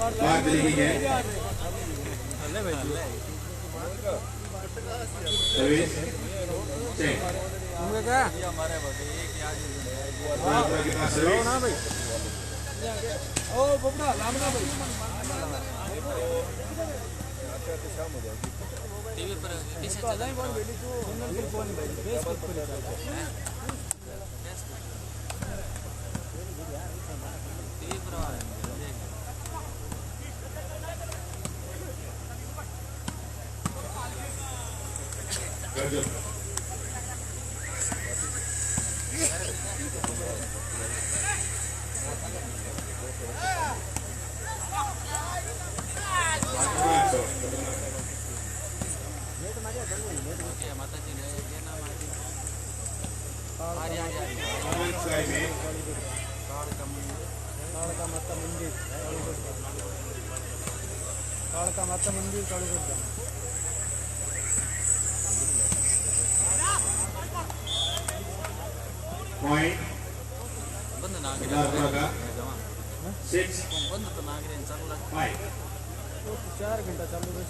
बात लिखी है सर्विस चेक होंगे क्या के पास सर्विस ना भाई ओ बबड़ा लामना भाई टीवी पर किसे चला है बोल बेली तो चैनल पर कौन भाई फेसबुक पर टीवी पर आ रहा है मंदिर पॉइंट बंद ना 6 बंद तो नागरे चालू रख 5 4 घंटा चालू रह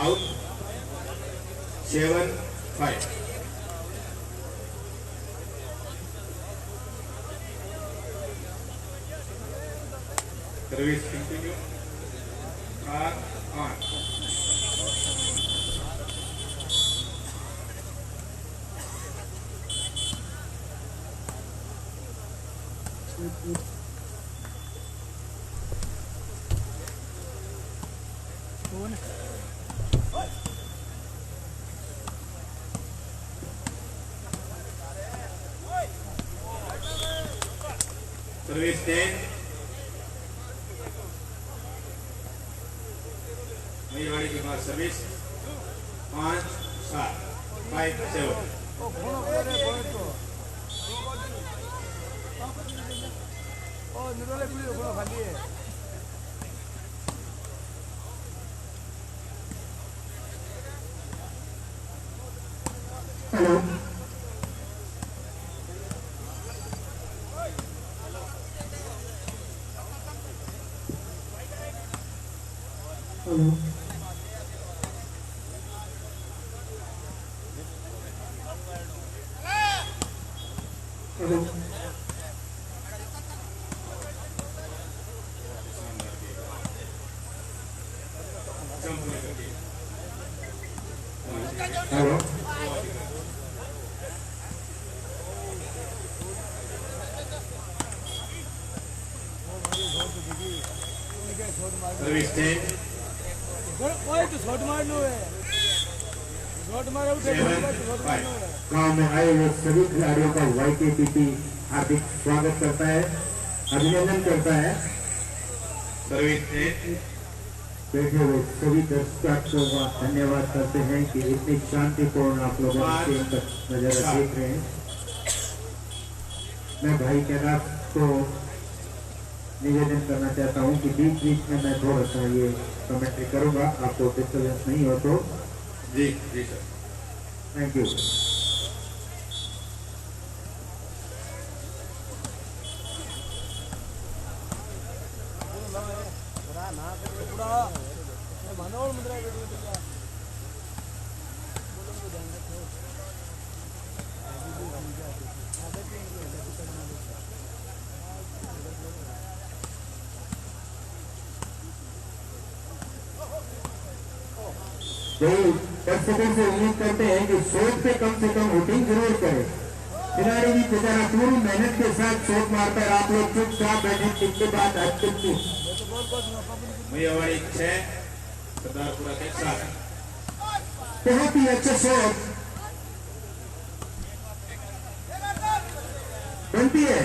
out 7 5 service continue on service 10 Mewari के पास सर्विस 5 7 5 7 निरोले पुलिस को खाली है hello hello hello hello service 10 कोई तो शॉट मार लो है शॉट मारा उठे गांव में आए हुए सभी खिलाड़ियों का YKPP हार्दिक स्वागत करता है, अभिनंदन करता है। सर्विस 10 बैठे हुए सभी दर्शकों का धन्यवाद करते हैं कि इतनी शांतिपूर्ण आप लोग नजारा देख रहे हैं। मैं भाई कैलाश को निवेदन करना चाहता हूं कि बीच बीच में मैं थोड़ा सा ये कमेंट्री करूंगा, आपको डिस्टर्बेंस नहीं हो तो। जी जी सर थैंक यू। दर्शकों से उम्मीद करते हैं कि शॉट पे कम से कम वोटिंग जरूर करें। खिलाड़ी भी बेचारा पूरी मेहनत के साथ शॉट मारता है, आप लोग चुपचाप बैठे, इसके बाद मेवाड़ी 6 सरदारपुरा के 7 बहुत ही अच्छा शॉट बनती है।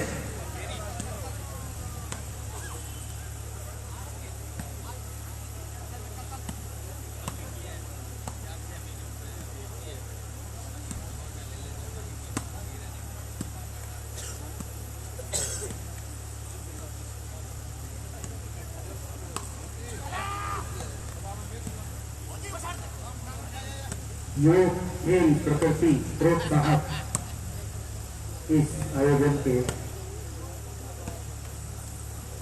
योग खेल प्रकृति प्रोत्साहक इस आयोजन के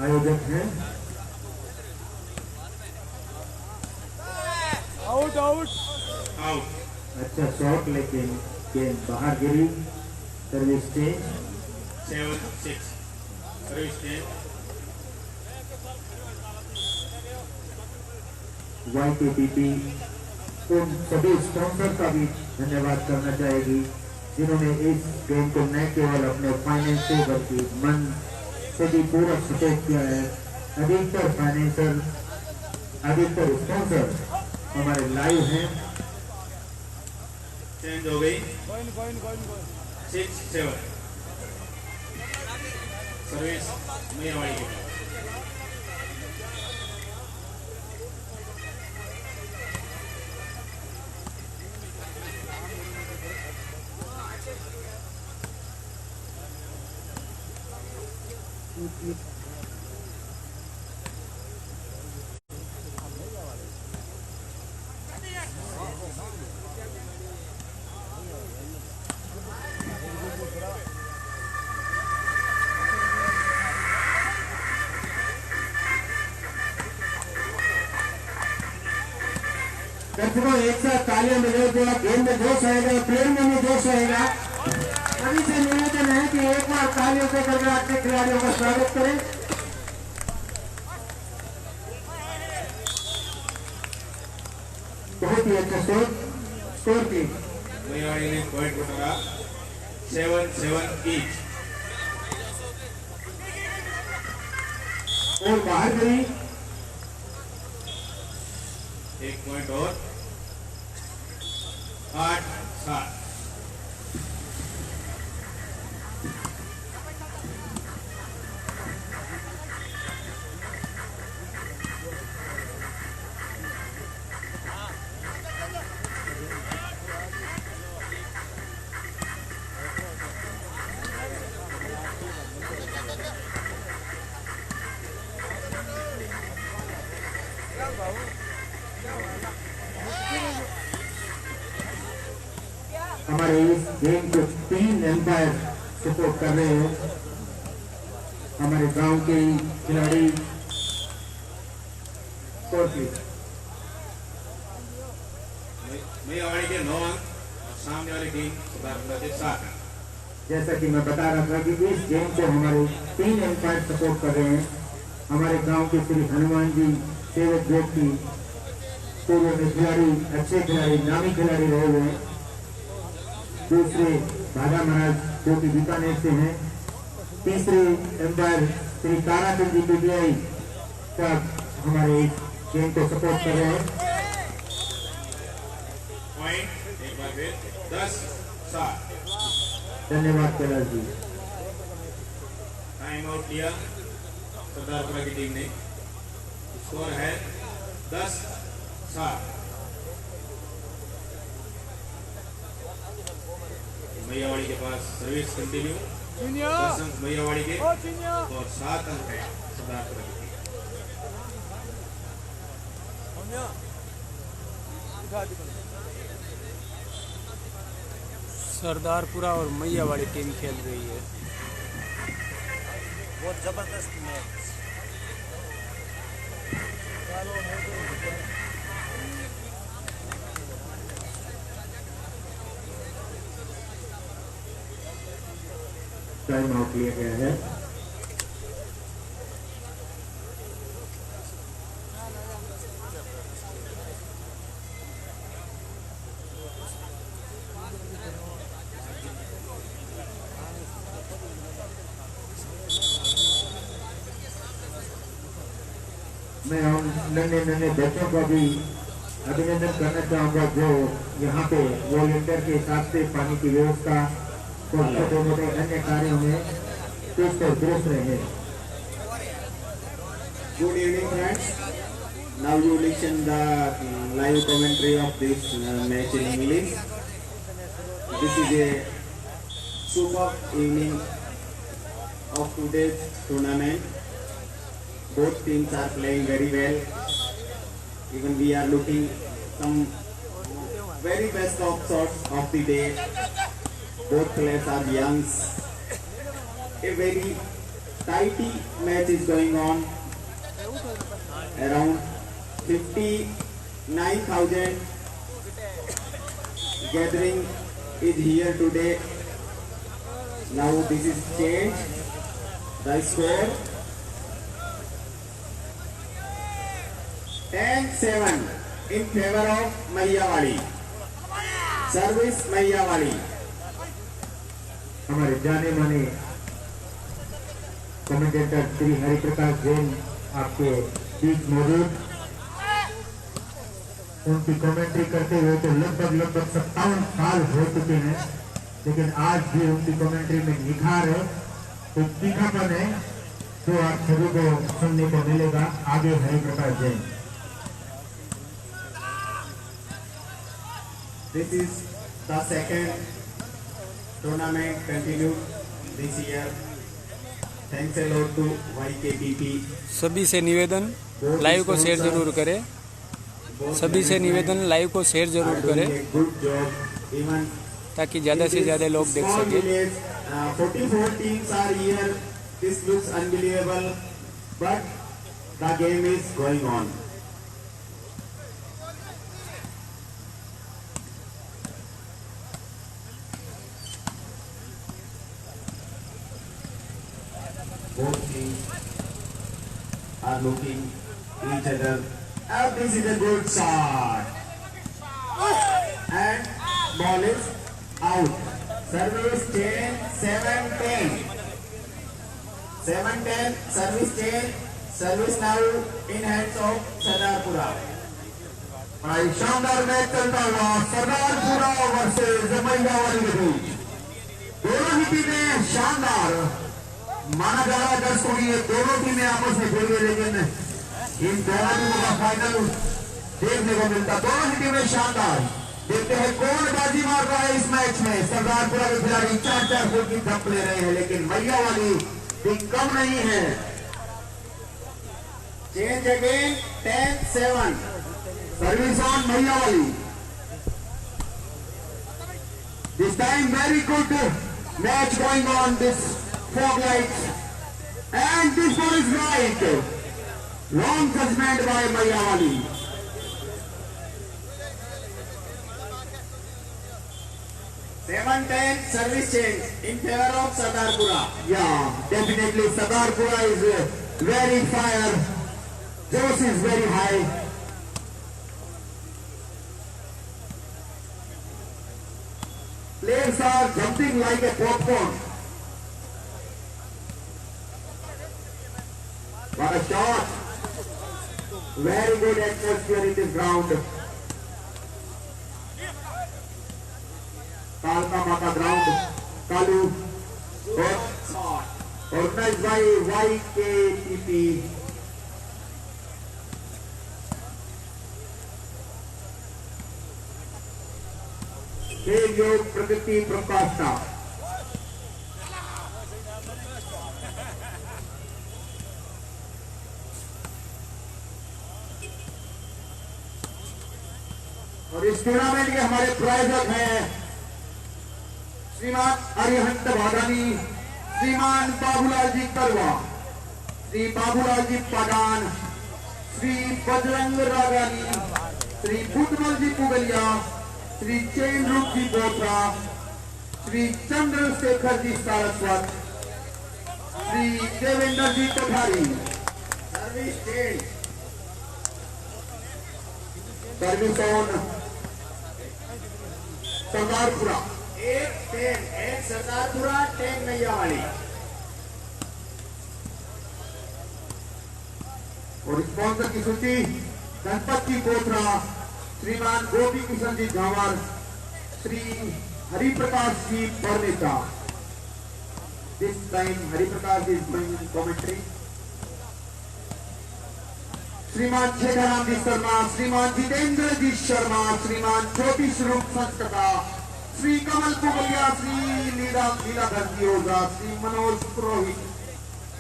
आयोजक हैं। Out out out. अच्छा शॉट लेकिन गेंद बाहर गिरी। Service change. 7-6 service change. YKTP उन सभी स्पॉन्सर का भी धन्यवाद करना चाहेगी जिन्होंने इस गेम को न केवल अपने फाइनेंस से बल्कि मन से भी पूरा सपोर्ट किया है। अधिकतर फाइनेंसर अधिकतर स्पॉन्सर हमारे लाइव हैं। चेंज हो गई। Coin coin coin coin 6-7 service मैयावाड़ी के पास। दर्शकों एक साथ तालियां बजाओ। थोड़ा गेम में जोश आएगा, प्लेयर में जोश आएगा। सभी से निवेदन है कि एक बार तालियों से करके अपने खिलाड़ियों का स्वागत करें। बहुत ही अच्छा स्कोर की मैयावाड़ी ने पॉइंट उठाया। 7-7 ईच। और बाहर गई। एक पॉइंट और। 8-7 हमारे इस गेम को 3 एम्पायर सपोर्ट कर रहे हैं। हमारे गांव के ही खिलाड़ी। मैयावाड़ी के 9 अंक और सामने वाली टीम सरदारपुरा के 7 अंक। जैसा कि मैं बता रहा था कि इस गेम को हमारे 3 एम्पायर सपोर्ट कर रहे हैं। हमारे गांव के श्री हनुमान जी सेवक जोगी पूर्व में खिलाड़ी, अच्छे खिलाड़ी, नामी खिलाड़ी रहे हुए हैं। दूसरे भागा महाराज जो कि बीकानेर से हैं। तीसरे एम्पायर श्री ताराचंद जी पीटीआई का हमारे गेम को सपोर्ट कर रहे हैं। पॉइंट एक बार फिर 10-7। धन्यवाद कैलाश जी। टाइम आउट लिया सरदारपुरा की टीम ने। स्कोर है 10-7। मैयावाड़ी के पास सर्विस कंटिन्यू। चिनिया 10 अंक मैयावाड़ी के ओ चिनिया और 7 अंक है सरदारपुरा की टीम। दिखा दिखा सरदारपुरा और मैयावाड़ी टीम खेल रही है। बहुत जबरदस्त मैच। टाइम आउट लिया गया है। मैं उन नन्हे बच्चों का भी अभिनंदन करना चाहूँगा जो यहाँ पे वॉलंटियर के हिसाब से पानी की व्यवस्था और छोटे मोटे अन्य कार्यों में चुस्त और दुरुस्त रहे। Good evening, friends. Now you listen the live commentary of this match in English. This is a super evening of today's tournament. Both teams are playing very well. Even we are looking some very best of shots of the day. Both players are young. A very tighty match is going on. Around 59,000 gathering is here today. Now this is changed. The score 10-7 in favor of Mayyawali. Service Mayyawali. हमारे जाने माने commentator Shri Hariprakash Jain आपके बीच मौजूद। उनकी commentary करते हुए तो लगभग 57 साल हो चुके हैं, लेकिन आज भी उनकी कमेंट्री में निखार है, तो तीखापन है जो आप सभी को सुनने को मिलेगा। आगे Hariprakash Jain. This is the second tournament continued this year. Thanks a lot to YKPP. सभी से निवेदन लाइव को शेयर जरूर करें। सभी से निवेदन लाइव को शेयर जरूर करें Good job. Even ताकि ज़्यादा से ज़्यादा लोग देख small सकें। village, 44 teams are here. This looks unbelievable, but the game is going on. Both teams are looking each other. And this is a good shot. And ball is out. Service 10-7-10. 7-10. Service 10. Service now in hands of Sardarpura. भाई शानदार match चलता हुआ Sardarpura versus मय्यावाली के बीच। दोनों ही टीमें शानदार माना जा रहा है। दर्शकों की ये दोनों टीमें आपस में खेल गई, लेकिन इन दोनों टीमों का फाइनल देखने को मिलता। दोनों ही टीमें शानदार। देखते हैं कौन बाजी मार रहा है इस मैच में। सरदारपुरा के खिलाड़ी 4-4 फुट की धप ले रहे हैं, लेकिन मय्यावाली भी कम नहीं है। Change again. 10-7. Service on Mayyawali. This time very good match going on, this fog lights, and this one is right. Wrong judgment by Mayyawali. 7-10. Service change in favor of Sardarpura. Yeah, definitely Sardarpura is very fire. Josh is very high. Players are jumping like a popcorn. What a shot! Very good atmosphere in this ground. Kalka Mata ground. Kalu. Organized by YKPP. खेल योग प्रगति प्रकाशता। और इस tournament के हमारे प्रायोजक हैं श्रीमान अरिहंत भादानी, श्रीमान Babulal ji Karwa, Shri Babulal ji Pathan, Shri Bajrang Ragani, Shri Buddhmal ji Pugalia, Shri Chainroop ji Bothra, Shri Chandrashekhar ji Saraswat, Shri Devendra ji Kothari. Service change. Service on Sardarpura. 8-10. 8 Sardarpura, 10 Mayyawali. और स्पॉन्सर की सूची Ganpati Bothra, Shriman Gopi Kishan ji Jhawar, Shri Hariprakash ji Parneta. This time Hariprakash ji commentary. Shriman Shekharam जी शर्मा, श्रीमान जितेंद्र जी शर्मा, श्रीमान ज्योति स्वरूप संस्कृता, श्री कमल कुबलिया, श्री लीलाधर जी ओझा, श्री मनोज पुरोहित,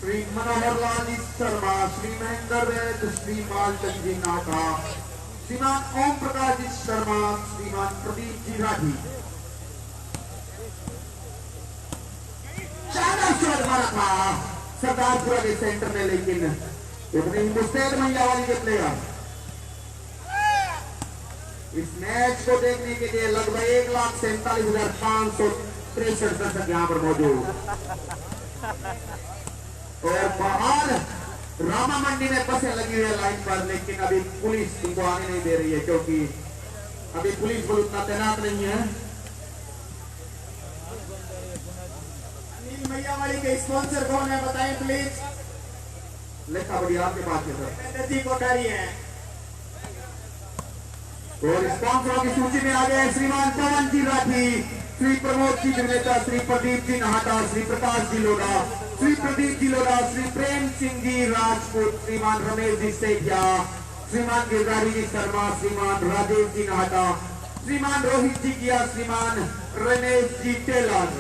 श्री मनोहर लाल जी शर्मा, श्री महेंद्र वैद, श्री मालचंद जी नाथा, श्रीमान ओम प्रकाश जी शर्मा, श्रीमान प्रदीप जी राठी। शानदार शॉट मारा था सरदारपुरा के सेंटर में, लेकिन उतनी मुस्तैद मैया वाली के प्लेयर इस मैच को देखने के लिए लगभग 1,47,563 दर्शक यहाँ पर मौजूद। और बाहर रामा मंडी में बसें लगी हुई है लाइन पर, लेकिन अभी पुलिस इनको आने नहीं दे रही है क्योंकि अभी पुलिस बल उतना तैनात नहीं है। अनिल मैया वाली के स्पॉन्सर कौन है बताएं प्लीज। लेखा बढ़िया आपके पास है सर। महेंद्र जी कोठारी है। और स्पॉन्सरों की सूची में आ गए श्रीमान पवन जी राठी, श्री प्रमोद जी निर्नेता, श्री प्रदीप जी नहाटा, श्री प्रकाश जी लोढ़ा, श्री प्रदीप जी लोढ़ा, श्री प्रेम सिंह जी राजपूत, श्रीमान रमेश जी सेठिया, श्रीमान गिरधारी जी शर्मा, श्रीमान राजेश जी नहाटा, श्रीमान रोहित जी किया, श्रीमान रमेश जी टेलर।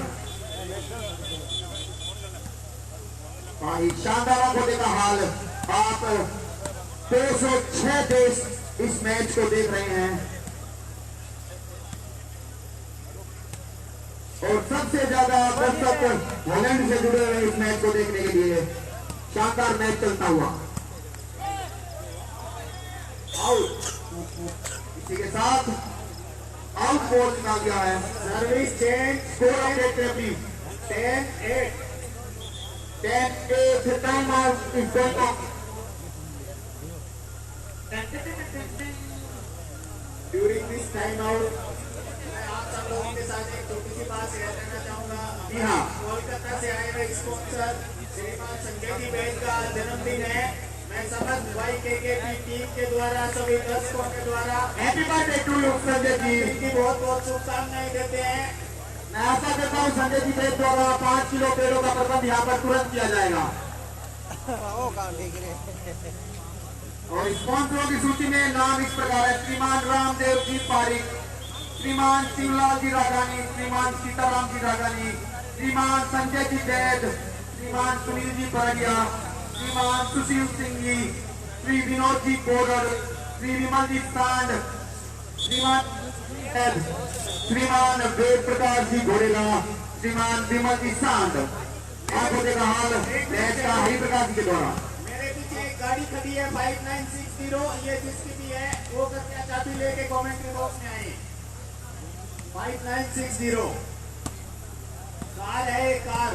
शानदार होने का हाल। आप 206 देश इस मैच को देख रहे हैं और सबसे ज्यादा दर्शक हॉलैंड से जुड़े हुए इस मैच को देखने के लिए। शानदार मैच चलता हुआ। आउट, इसी के साथ आउट बॉल निकाल गया है। Service change. स्कोर अपडेट करें please. 10-8। 10-8 time out is going on. During this time out मैं आप सब लोगों के साथ एक छोटी सी बात शेयर करना चाहूंगा। जी हाँ। कोलकाता से आए हुए स्पॉन्सर श्रीमान संजय जी बैद का जन्मदिन है। मैं समस्त YKKP टीम के द्वारा सभी दर्शकों के द्वारा happy birthday to you Sanjay ji. इनकी बहुत बहुत शुभकामनाएं देते हैं। मैं आशा करता हूँ संजय जी के द्वारा 5 किलो पेड़ों का प्रबंध यहाँ पर तुरंत किया जाएगा। और स्पॉन्सरों की सूची में नाम इस प्रकार है। श्रीमान रामदेव जी पारिक, श्रीमान शिवलाल जी रागानी, श्रीमान सीताराम जी रागानी, श्रीमान संजय जी वैद, श्रीमान सुनील जी परगिया, श्रीमान सुशील सिंह जी, श्री विनोद जी कोरड़, श्री विमल जी सांड, श्रीमान वेद प्रकाश जी घोड़ेला, श्रीमान विमल जी सांड। आपको देखा हाल मैच का हरिप्रकाश जी के द्वारा। मेरे पीछे एक गाड़ी खड़ी है 5960, ये जिसकी भी है वो कृपया चाबी लेके कमेंट्री बॉक्स में आए। 5960 कार है, car.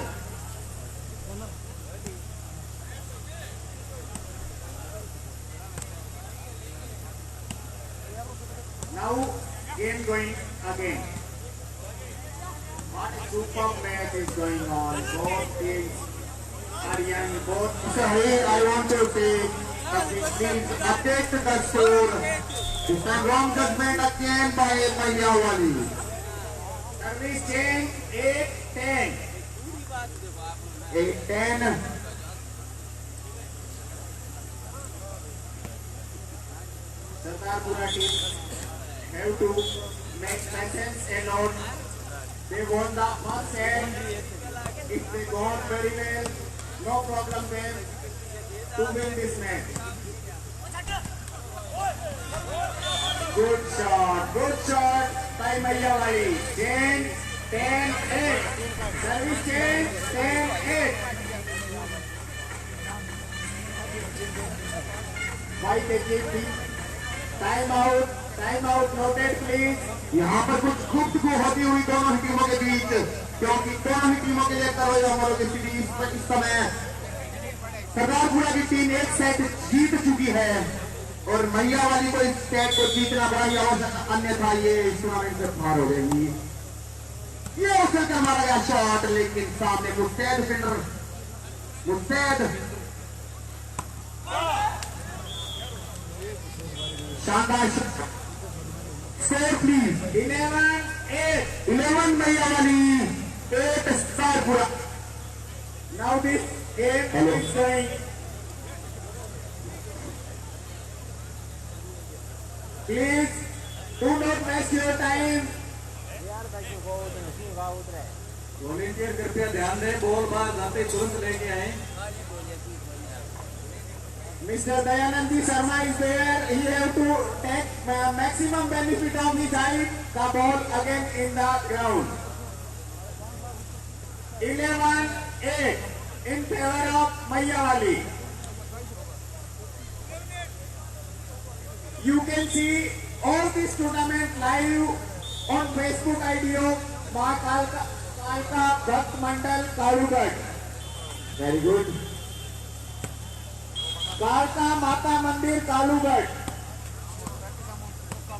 Now game going again. What a superb match is going on. Both teams are young. Both. So here I want to say that please update the score. It's a wrong judgment again by Mayawali. Service change 8-10. 8-10. Sardarpura team have to make patience alone. They won the first set. If they go on very well, no problem there to win this match. Good shot by Mayawali. Change 10-8. Service change 10-8. YKKP time out noted please. यहाँ पर कुछ गुफ्तगू होती हुई दोनों ही टीमों के बीच, क्योंकि दोनों ही टीमों के लिए करोड़ हमारों की सीरीज इस समय सरदारपुरा की टीम एक सेट जीत चुकी है और मैया वाली को इस सेट को जीतना बड़ा ही आवश्यक, अन्यथा ये इस टूर्नामेंट से बाहर हो जाएगी। ये उछल कर मारा गया शॉट, लेकिन सामने मुस्तैद फील्डर मुस्तैद शानदार स्कोर प्लीज। 11-8. 11 मैया वाली, 8 Sardarpura. Now this game Hello. is going. Please do not waste your time. Volunteer कृपया ध्यान दें, बॉल बाहर जाते तुरंत लेके आए। Mr. Dayanand Sharma is there. He have to take maximum benefit of his height. The ball again in the ground. 11-8. in favor of Mayawali. You can see all this tournament live on Facebook ID of Ma Kalka Bhakt Mandal Kalugarh. Very good. कालका माता मंदिर कालूगढ़।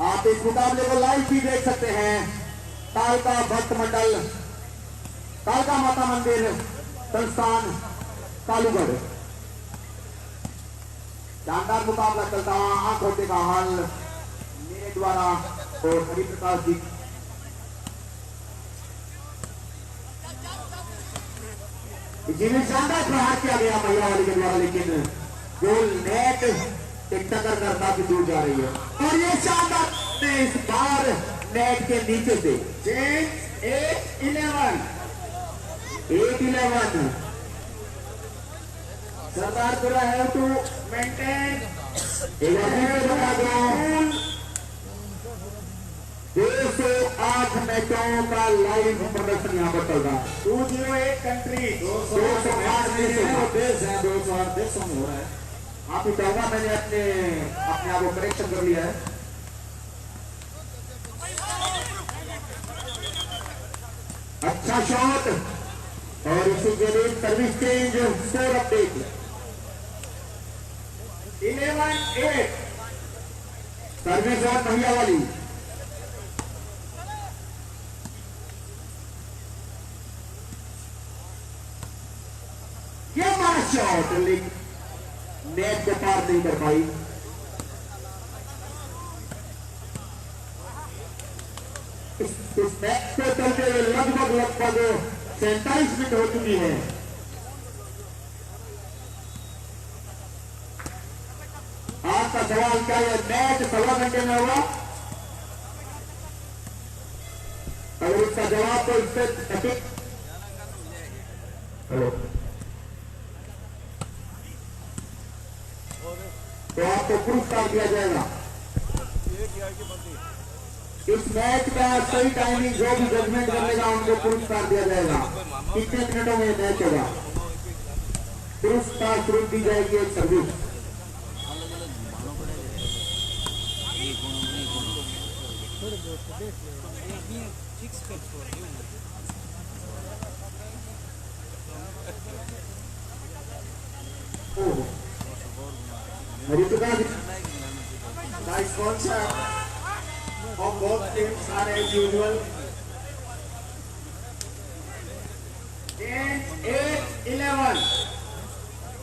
आप इस मुकाबले को live भी देख सकते हैं। कालका भक्त मंडल कालका माता मंदिर संस्थान कालूगढ़। शानदार मुकाबला चलता हुआ आंख होते का हाल मेरे द्वारा और हरिप्रकाश जी जिन्हें शानदार प्रहार किया गया महिलावाली के द्वारा, लेकिन गोल नेट एक टक्कर कर काफी दूर जा रही है और ये शानदार ने इस बार नेट के नीचे से 8-11 सरदारपुरा है टू मेंटेन 208 मैचों का लाइव प्रदर्शन यहाँ पर चल रहा है। 208 कंट्री 208 देश है, 208 देशों में हो रहा है। आप ही चाहूंगा, मैंने अपने आप को करेक्शन कर लिया है। अच्छा शॉट और इसी के लिए service change score update 11-8 service और महिलावाली। ये हमारा शॉट लेकिन नेट को पार नहीं कर पाई। इस मैच को चलते हुए लगभग 47 मिनट हो चुकी है। आज का सवाल क्या है, मैच 1.25 घंटे में होगा? अगर इसका जवाब तो इससे सटीक तो आपको पुरस्कार दिया जाएगा। इस मैच का सही टाइमिंग जो भी जजमेंट करेगा उनको पुरस्कार दिया जाएगा। कितने मिनटों में मैच होगा, पुरस्कार शुरू दी जाएगी एक service. The sponsor of both teams are as usual.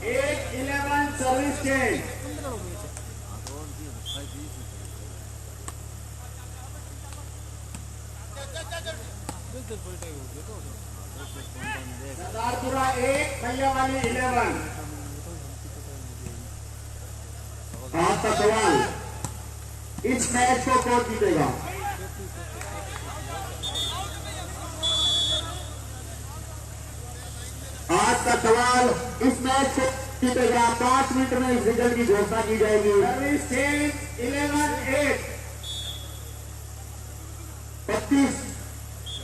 8-11 service change. Sardarpura 8 महिलावाली 11। आज का सवाल, इस मैच को कौन जीतेगा? आज का सवाल, इस मैच को जीतेगा? 5 मिनट में इस रिजल्ट की घोषणा की जाएगी। 11-8 25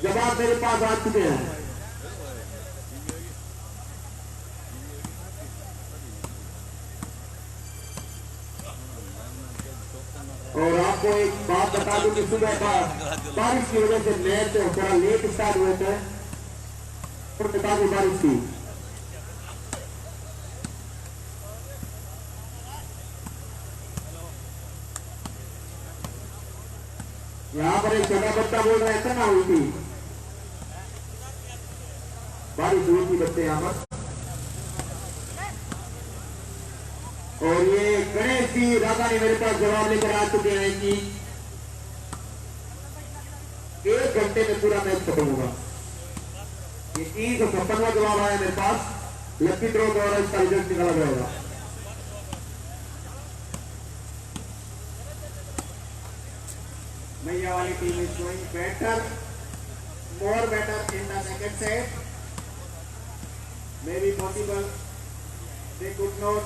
जवाब मेरे पास आ चुके हैं। और आपको एक बात बता दूं कि सुबह बारिश की वजह से मैच थोड़ा लेट स्टार्ट हुए थे और काफी बारिश थी। यहाँ पर एक छोटा बच्चा बोल रहा है इतना हुई थी, बारिश हुई थी बच्चे यहाँ पर। और ये गणेश जी राजा ने मेरे पास जवाब लेकर आ चुके हैं कि 1 घंटे में पूरा मैच खत्म होगा। ये 356वां जवाब आया मेरे पास। लकी ड्रॉ द्वारा इसका रिजल्ट निकाला जाएगा। Mayawali team is doing better, more better in the second set. Maybe possible they could not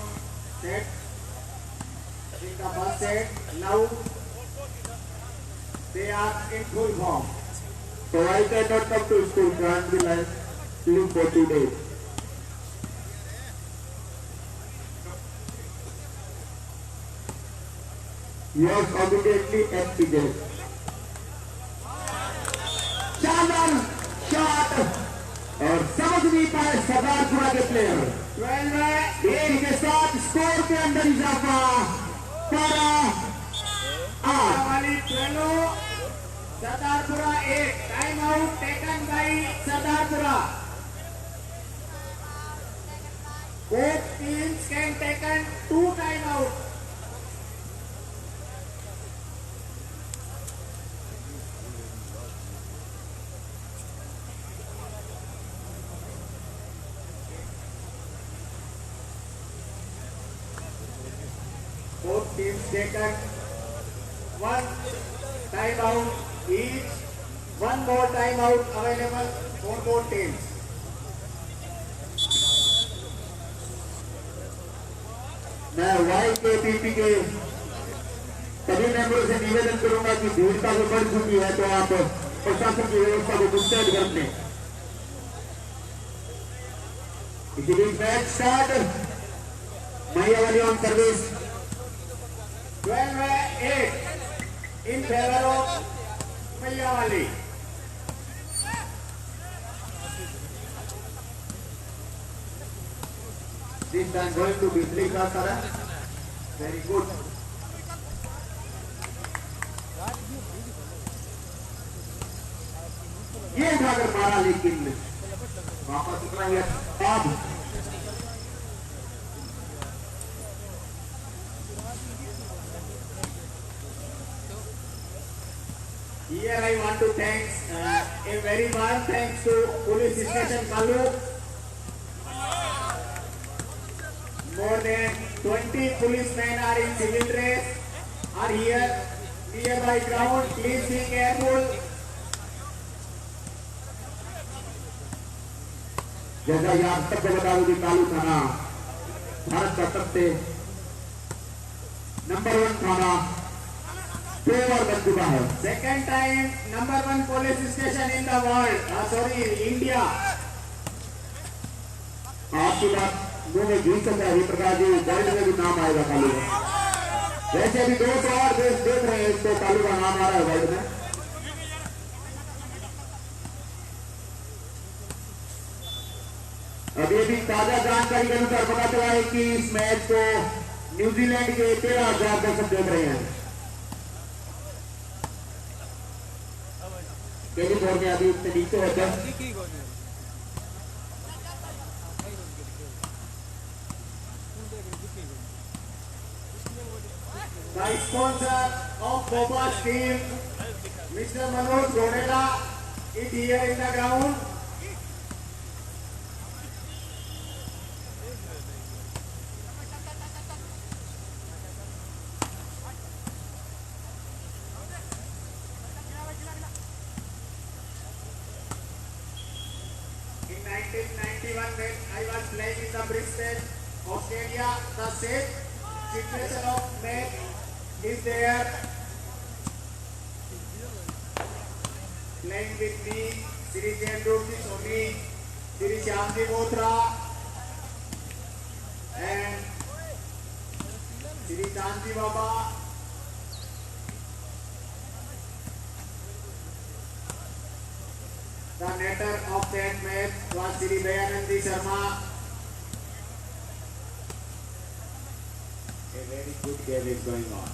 set in the first set. Now they are in full form. So I cannot come to school. Can't be like leave for 2 days. was obviously FPJ. शानदार shot और समझ नहीं पाए सरदारपुरा के player. 12 के साथ score के अंदर इजाफा 12 Sardarpura 1 time out taken by Sardarpura. Both teams can taken 2 time out. Both teams taken 1 time out each. 1 more time out available for both teams. मैं YKPP के सभी मेंबरों से निवेदन करूंगा कि भीड़ का जो बढ़ चुकी है तो आप प्रशासन की व्यवस्था को मुस्तैद कर दें। इसी बीच match start Mayyawali on service 12-8 in favor of Mayawali. This time going to be Blika Sara. Very good. ये उठाकर मारा लेकिन वापस उतना ही अब Here I want to thank a very warm thanks to Police Station Kalu. More than 20 policemen are in civil dress, are here nearby ground. Please be careful. जैसा कि आप सबको बता दूं कि कालू थाना भारत का सबसे नंबर 1 थाना 2 बार बन चुका है। Second time number 1 police station in the world. Sorry, India. आपकी बात मुंह में घी सकता है प्रकाश जी, वर्ल्ड में भी नाम आएगा कालू का। वैसे अभी 200 और देश देख रहे हैं तो कालू का नाम आ रहा है वर्ल्ड में। अभी भी ताजा जानकारी के अनुसार पता चला है कि इस मैच को न्यूजीलैंड के 13,000 दर्शक देख रहे हैं। कैलिफोर्निया में अभी उससे नीचे होता है। The sponsor of Boba's team, Mr. Manoj Godela, is here in the ground. In 1991, when I was playing in the Brisbane, Australia, the same situation of match is there. Playing with me, Sri Jendurji Soni, Sri Shyamji Bothra, and Sri Chanji Baba. The netter of that match was Sri Dayanandi Sharma. A very good game is going on.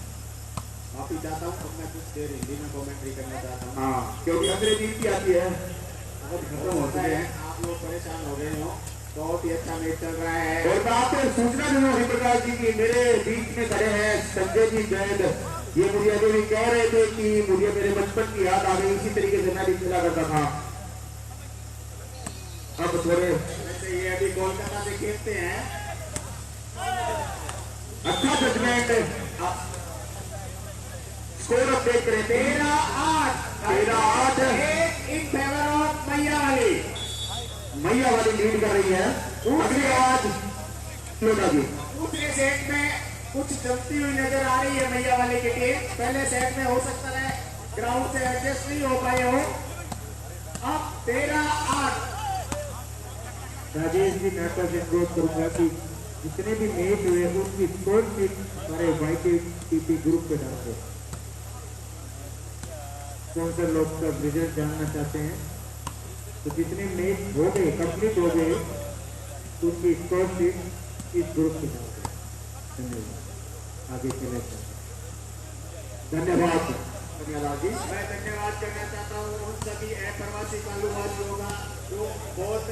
माफी चाहता हूँ, अब मैं कुछ देर हिंदी में commentary करना चाहता हूँ। हाँ, क्योंकि अंग्रेजी की आती है। बहुत खत्म हो चुके हैं, आप लोग परेशान हो गए हो। बहुत ही अच्छा मैच चल रहा है। और मैं आपको सूचना दूं हरिप्रकाश जी की मेरे बीच में खड़े हैं संजय जी जैद। ये मुझे अभी भी कह रहे थे कि मुझे मेरे बचपन की याद आ गई, इसी तरीके से मैं भी खेला करता था। अब थोड़े वैसे ये अभी कोलकाता से खेलते हैं। अच्छा जजमेंट स्कोर अपडेट करें। 13-8 इन फेवर ऑफ मैयावाली। मैयावाली लीड कर रही है। अगली आवाज लोटा जी। दूसरे सेट में कुछ जमती हुई नजर आ रही है मैयावाली की टीम। पहले सेट में हो सकता है ग्राउंड से एडजस्ट नहीं हो पाए हो। अब 13-8 राजेश जी मैं तो अनुरोध करूंगा कि जितने भी मैच हुए उनकी स्कोर शीट हमारे YKTP ग्रुप पे डालते हैं। स्पॉन्सर लोग सब रिजल्ट जानना चाहते हैं, तो जितने मैच हो गए कंप्लीट हो गए उनकी स्कोर शीट इस ग्रुप पे डालते हैं। धन्यवाद। आगे चले धन्यवाद। धन्यवाद जी। मैं धन्यवाद करना चाहता हूँ उन सभी अप्रवासी कालूवासियों का जो बहुत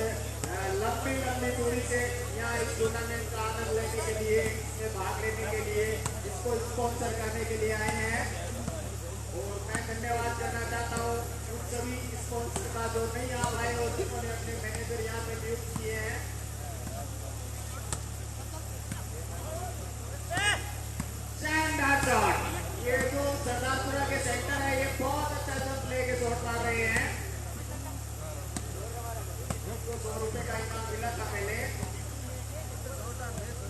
लंबी दूरी से यहाँ इस टूर्नामेंट का आनंद लेने के लिए, इसमें भाग लेने के लिए, इसको स्पॉन्सर करने के लिए आए हैं। और मैं धन्यवाद करना चाहता हूँ उन सभी स्पॉन्सर का जो नहीं आ पाए और जिन्होंने अपने मैनेजर यहाँ पे नियुक्त किए हैं। ये जो सरदारपुरा के सेंटर है, ये बहुत अच्छा जंप लेके शॉट मार रहे हैं। 100 रुपए का इनाम मिला था पहले।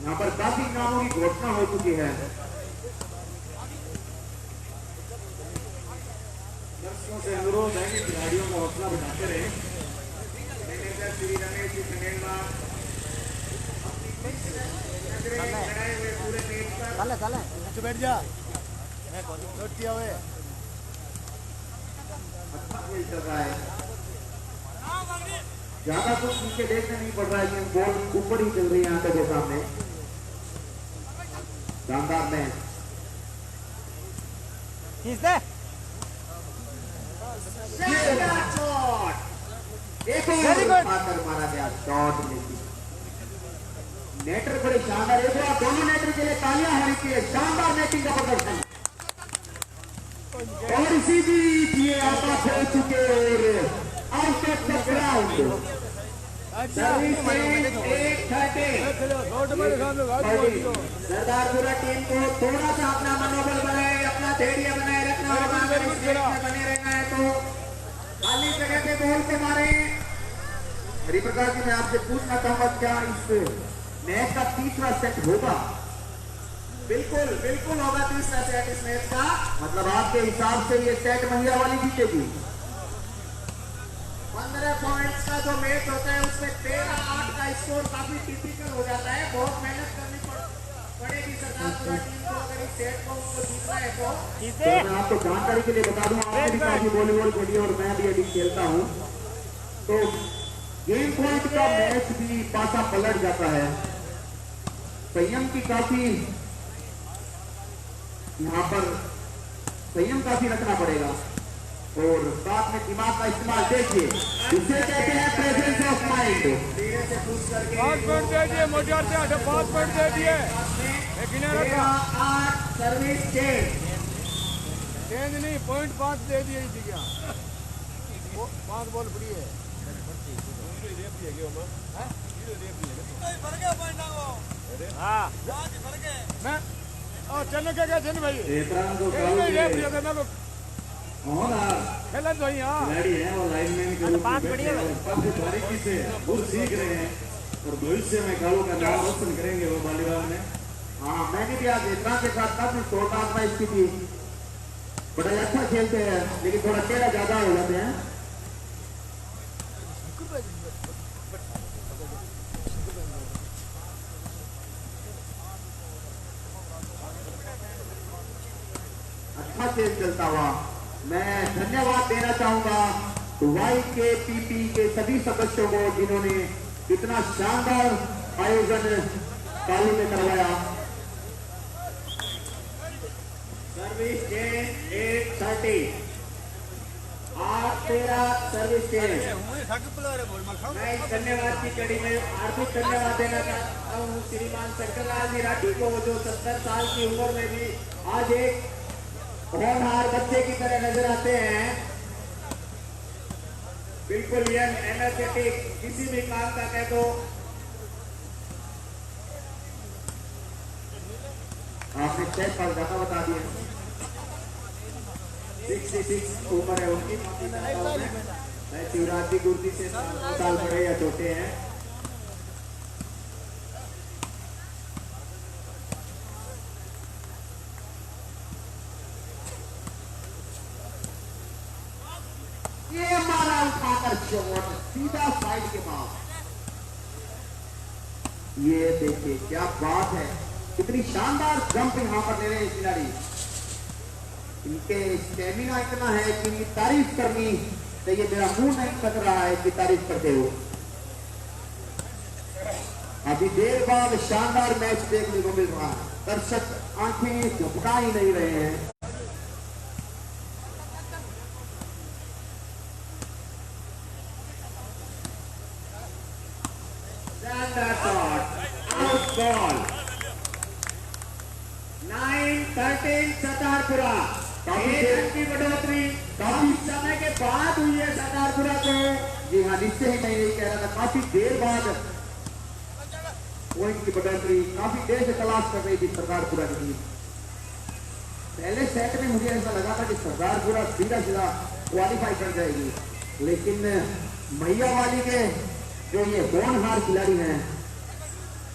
यहाँ पर काफी इनामों की घोषणा हो चुकी है। दर्शकों से अनुरोध है कि खिलाड़ियों का हौसला बढ़ाते रहे। मैनेजर श्री रमेश जी खंडेलवाल लड़ाए हुए पूरे मैच पर बैठ जा किया हुए चल रहा है, ज्यादा कुछ नीचे देखने नहीं पड़ रहा है, बॉल ऊपर ही चल रही है आंखों के सामने। शानदार मैच। एक आकर मारा गया शॉट लेती नेटर बड़े शानदार। एक बार दोनों नेटर के लिए तालियां होनी चाहिए। शानदार नेटिंग का प्रदर्शन और इसी बीच ये आपा हो चुके और out of the ground. Service में 130। सरदारपुरा टीम को थोड़ा सा अपना मनोबल बनाए, अपना धैर्य बनाए रखना होगा। अगर इस मैच में बने रहना है तो खाली जगह पे बॉल से मारे। हरिप्रकाश जी, मैं आपसे पूछना चाहूंगा क्या इस मैच का तीसरा सेट होगा? बिल्कुल बिल्कुल होगा तीसरा सेट इस मैच का। मतलब आपके हिसाब से ये सेट महिला वाली जीतेगी? 15 पॉइंट्स का जो मैच होता है उसमें 13-8 का स्कोर काफी टिपिकल हो जाता है। बहुत मेहनत करनी पड़ेगी सरदारपुरा टीम को अगर इस सेट को उनको जीतना है तो। मैं आपको जानकारी के लिए बता दूं, आपने भी काफी वॉलीबॉल खेली और मैं भी अभी खेलता हूं, तो गेम पॉइंट का मैच भी पासा पलट जाता है। संयम की काफी यहाँ पर संयम काफी रखना पड़ेगा और साथ में दिमाग का इस्तेमाल। देखिए इसे कहते हैं प्रेजेंस ऑफ माइंड। धीरे से पुश करके 5 पॉइंट दे दिए, मोटियार से 5 पॉइंट दे दिए। लेकिन 8 सर्विस चेंज नहीं, पॉइंट 5 दे दिए इसी क्या 5 बॉल फ्री है। हाँ मैं और चन्न क्या चन्न भाई खेलन तो खिलाड़ी हैं और लाइनमैन के रूप में बैठे हैं और काफी बारीकी से बहुत सीख रहे हैं और भविष्य में कालू का नाम रोशन करेंगे वो वॉलीबॉल में। हाँ, मैंने भी आज इतना के साथ काफी शॉर्ट में स्थिति बड़ा अच्छा खेलते हैं, लेकिन थोड़ा टेढ़ा ज्यादा हो जाते हैं। अच्छा खेल चलता हुआ मैं धन्यवाद देना चाहूंगा YKTP के सभी सदस्यों को जिन्होंने इतना शानदार आयोजन कालू में करवाया। Service change 8-30 8-13 service change. मैं इस धन्यवाद की कड़ी में हार्दिक धन्यवाद देना चाहता हूँ श्रीमान शंकरलाल जी राठी को, जो 70 साल की उम्र में भी आज एक होनहार बच्चे की तरह नजर आते हैं। बिल्कुल यंग एनर्जेटिक, किसी भी काम का कह दो। आपने 6 साल ज्यादा बता दिए। 66 उम्र है उनकी। मैं शिवराज जी गुर्दी से 9 साल बड़े या छोटे हैं। ये मारा उठाकर शॉट सीधा साइड के पास। ये देखिए क्या बात है, कितनी शानदार जंप यहाँ पर ले रहे हैं खिलाड़ी। इनके स्टेमिना इतना है कि इनकी तारीफ करनी चाहिए, मेरा मुंह नहीं कट रहा है कि तारीफ करते हो। अभी देर बाद शानदार मैच देखने को मिल रहा है, दर्शक आंखें झपका ही नहीं रहे हैं। Out ball 9-13 सतारपुरा। एक रन की बढ़ोतरी काफी समय के बाद हुई है सतारपुरा को। जी हाँ, निश्चय ही मैं यही कह रहा था, काफी देर बाद पॉइंट की बढ़ोतरी, काफी देर से तलाश कर रही थी सरदारपुरा की टीम। पहले सेट में मुझे ऐसा लगा था कि सरदारपुरा सीधा सीधा क्वालिफाई कर जाएगी, लेकिन मैया वाली के जो ये होनहार खिलाड़ी हैं,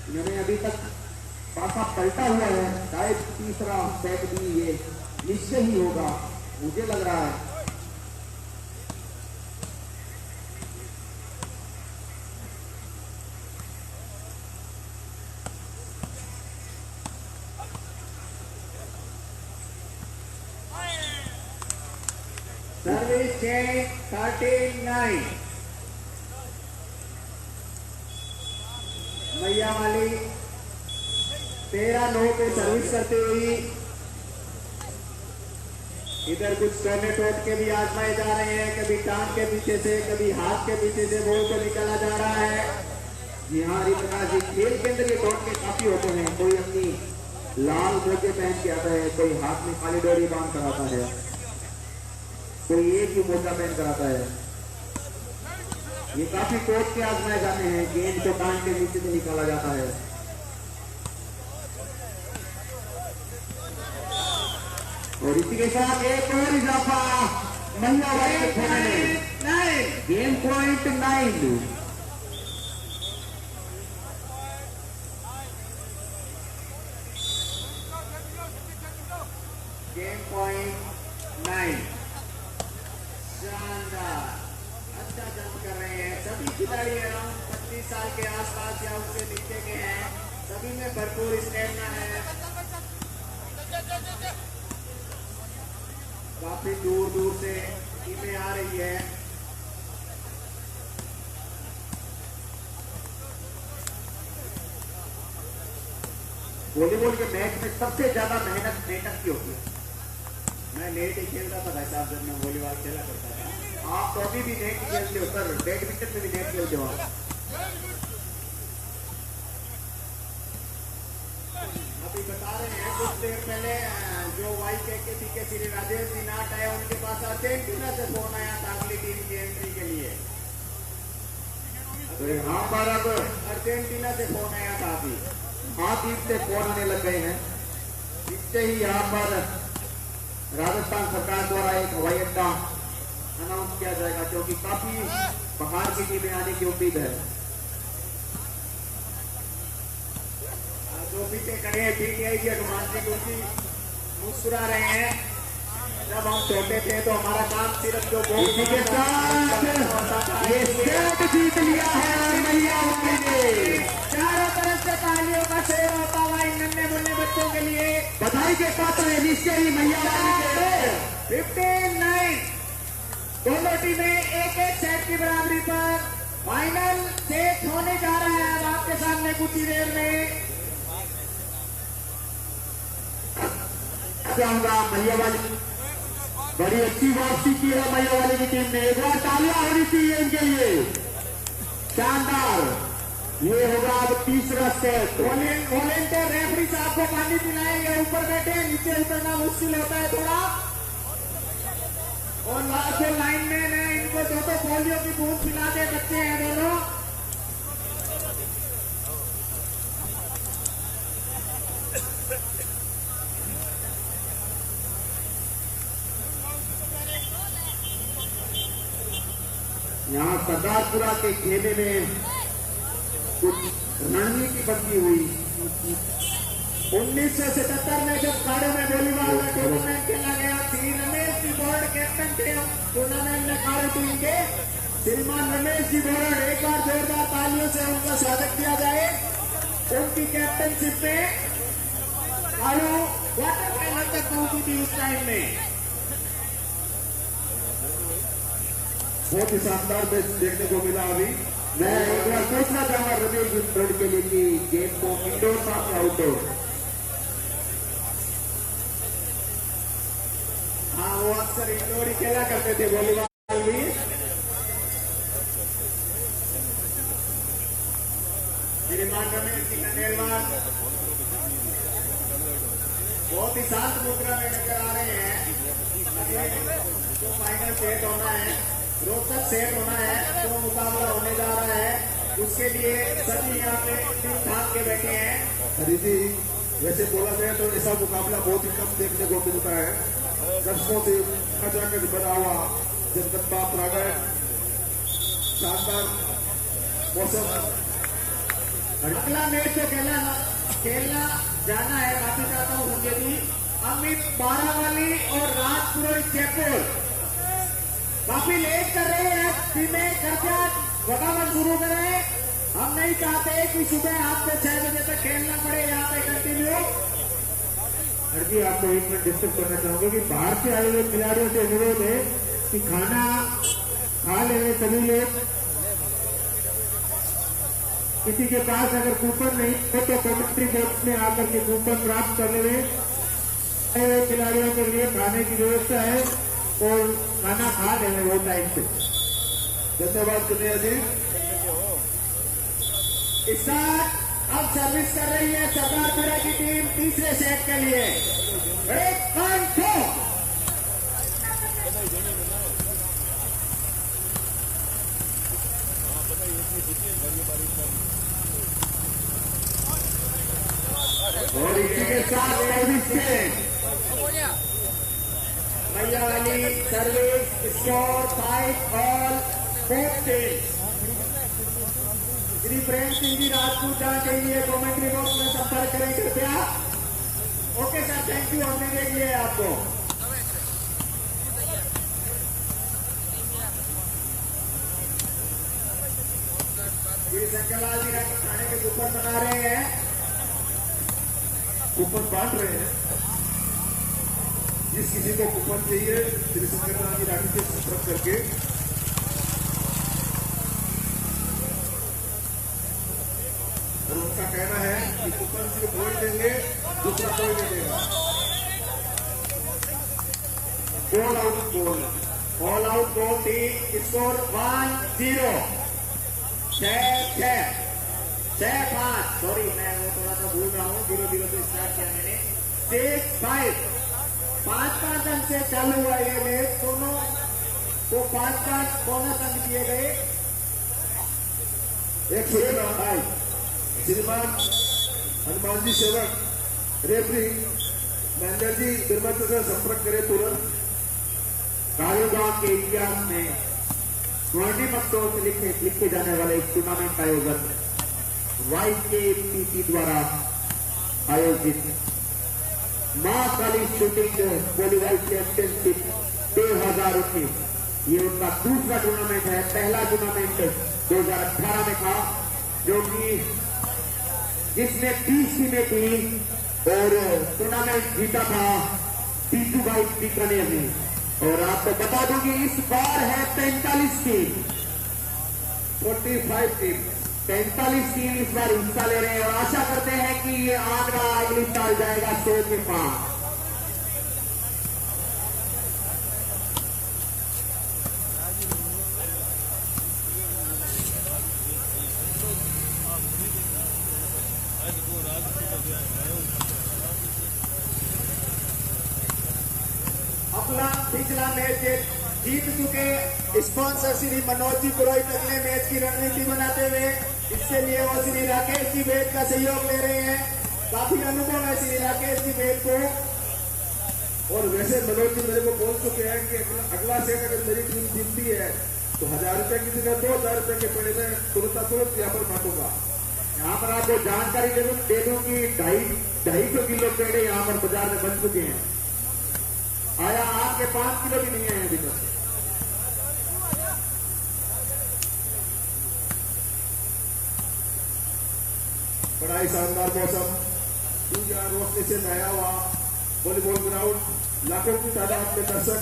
इन्होंने अभी तक पासा पलटा हुआ है। शायद तीसरा सेट भी ये निश्चय ही होगा, मुझे लग रहा है। Service change 13-9। मैया वाली 13-9 पे सर्विस करते हुई इधर कुछ टोने टोट के भी आजमाए जा रहे हैं, कभी टांग के पीछे से, कभी हाथ के पीछे से बॉल को निकाला जा रहा है। जी हाँ रितना जी, खेल के अंदर ये टोट के काफी होते हैं। कोई अपनी लाल मोजे पहन के आता है, कोई हाथ में काली डोरी बांध कर आता है, कोई एक ही मोजा पहन कर आता है। ये काफी टोट के आजमाए जाते हैं, गेंद को टांग के नीचे से निकाला जाता है। और इसी के साथ एक और इजाफा महिला वाले के खाने में। Game point 9। Game point 9। शानदार, अच्छा जंप कर रहे हैं सभी खिलाड़ी। अराउंड 25 साल के आसपास या उससे नीचे के हैं, सभी में भरपूर स्टेमिना है। काफी दूर दूर से टीमें आ रही है। वॉलीबॉल के मैच में सबसे ज्यादा मेहनत नेटअप की होती है। मैं नेट ही खेलता था भाई साहब, जब मैं वॉलीबॉल खेला करता था। आप तो अभी भी नेट खेलते हो सर, बैडमिंटन में भी नेट खेलते हो आप। अभी बता रहे हैं कुछ देर पहले जो YKKC के श्री राजेश जी नाट आए, उनके पास अर्जेंटीना से फोन आया था अगली टीम की एंट्री के लिए। हाँ पर अब अर्जेंटीना से फोन आया था अभी। हाथ से फोन आने लग गए हैं। इससे ही यहाँ पर राजस्थान सरकार द्वारा एक हवाई अड्डा अनाउंस किया जाएगा, क्योंकि काफी बाहर की टीमें आने की उम्मीद है। जो पीछे खड़े हैं PTI की हनुमान जी कुर्सी मुस्कुरा रहे हैं। जब हम छोटे थे तो हमारा काम सिर्फ जो इसी के साथ ये सेट जीत लिया है मैया ने। चारों तरफ से तालियों का शेर होता हुआ इन नन्हे मुन्ने बच्चों के लिए बधाई के पात्र है निश्चय ही मैया के। 15-9 दोनों टीमें एक एक सेट की बराबरी पर फाइनल सेट होने जा रहा है। अब आपके सामने कुछ ही देर में चाहूंगा मैया वाली बड़ी अच्छी वापसी की है मैया वाली की टीम ने। एक बार तालियां होनी चाहिए इनके लिए। शानदार, ये होगा अब तीसरा सेट। वॉलेंटियर रेफरी साहब को पानी पिलाएंगे। ऊपर बैठे नीचे उतरना मुश्किल होता है थोड़ा। और लास्ट लाइन में इनको दो पोलियो की बूंद पिलाते बच्चे हैं दोनों। यहाँ सरदारपुरा के खेमे में कुछ रणनीति बनती हुई। 1977 में जब काड़े में वॉलीबॉल का टूर्नामेंट खेला गया, श्री रमेश जी बोर्ड कैप्टन थे टूर्नामेंट में काड़े टीम के। श्रीमान रमेश जी बोर्ड, एक बार जोरदार तालियों से उनका स्वागत किया जाए। उनकी कैप्टनशिप में कालू क्वार्टर फाइनल तक पहुंची थी उस टाइम में। बहुत ही शानदार मैच देखने को मिला अभी। मैं एक बार पूछना चाहूंगा रमेश ब्रड के लिए कि गेम को इंडोर था या आउटडोर? हाँ, वो अक्सर इंडोर ही खेला करते थे वॉलीबॉल भी। श्रीमान रमेश जी खंडेलवाल बहुत ही शांत मुद्रा में नजर आ रहे हैं। जो फाइनल सेट होना है, रोचक सेट होना है, जो मुकाबला होने जा रहा है, उसके लिए सभी यहाँ पे दिल थाम के बैठे हैं। हरी जी, वैसे बोला जाए तो ऐसा मुकाबला बहुत ही कम देखने को मिलता है। दर्शकों से मजा कर बना हुआ जगदम्बा प्रांगण, शानदार मौसम। अगला मैच जो खेलना जाना है, काफी चाहता हूँ संजय जी, अमित बारावाली और राजपुरोहित जयपुर काफी लेट कर रहे हैं। टीमें कृपया बगावत शुरू करें। हम नहीं चाहते कि सुबह आपको 6 बजे तक खेलना पड़े यहाँ पे कंटिन्यू। हर जी, आपको एक मिनट डिस्कस करना चाहूंगा कि बाहर से आए हुए खिलाड़ियों से अनुरोध है कि खाना खा लें सभी लोग। किसी के पास अगर कूपन नहीं हो तो कमेंट्री बॉक्स में आकर के कूपन प्राप्त कर ले। खिलाड़ियों के लिए खाने की व्यवस्था है और खाना खा लेंगे वो टाइम से। धन्यवाद कन्हैया जी। इस साथ अब सर्विस कर रही है सरदारपुरा की टीम तीसरे सेट के लिए। एक कंठो और इसी के साथ सर्विस के भैया वाली service score 5 all 4 Shri Prem Singh ji Rajput के लिए कमेंट्री बॉक्स में संपर्क करें कृपया। ओके सर, थैंक यू, हमने देख लिया आपको। श्री शंकरलाल जी खाने के कूपन बना रहे हैं, कूपन बांट रहे हैं। जिस किसी को कूपन चाहिए श्री शंकरलाल जी राठी से संपर्क करके और उनका कहना है कि कूपन सिर्फ वही देंगे, दूसरा कोई नहीं देगा। ऑल आउट गोल, ऑल आउट गोल टीम स्कोर 1-0 6-5। सॉरी, मैं वो थोड़ा सा भूल रहा हूँ, 0-0 से स्टार्ट किया मैंने। 6-5 5 अंक से चालू हुआ ये मैच। दोनों को 5 बोनस अंक दिए गए। एक भाई श्रीमान हनुमान जी सेवक रेफरी महेंद्र जी बिरमत से संपर्क करें तुरंत। गांव के इतिहास में स्वर्णिम अक्षरों से लिखे जाने वाले एक टूर्नामेंट का आयोजन YKPC द्वारा आयोजित मां काली शूटिंग वॉलीबॉल चैंपियनशिप 2019, ये उनका दूसरा टूर्नामेंट है। पहला टूर्नामेंट 2018 में था, जो कि जिसमें 20 टीमें थी और टूर्नामेंट जीता था पीटू भाई बीकानेर ने। और आपको बता दूं कि इस बार है 45 टीम, 45 टीम 45 टीम इस बार हिस्सा ले रहे हैं और आशा करते हैं कि ये आंकड़ा अगली साल जाएगा 100 के पार। अपना पिछला मैच जीत चुके स्पॉन्सर श्री मनोज जी पुरोहित अगले मैच की रणनीति बनाते हुए इसके लिए वो श्री राकेश जी वेद का सहयोग ले रहे हैं। काफी अनुभव है श्री राकेश जी वेद को। और वैसे मनोज जी मेरे को बोल चुके हैं कि अगला सेट अगर मेरी टीम जीतती है तो 1000 रुपए की जगह 2000 रुपए के पेड़ में तुरंत यहाँ पर बांटूंगा। यहाँ पर आपको जानकारी दे दूं कि 250 किलो पेड़े यहाँ पर बाजार में बन चुके हैं। आया आपके 5 किलो भी नहीं आए अभी तक। बड़ा ही शानदार मौसम, सूर्य रोशनी से नया हुआ वॉलीबॉल ग्राउंड, लाखों की तादाद में दर्शक,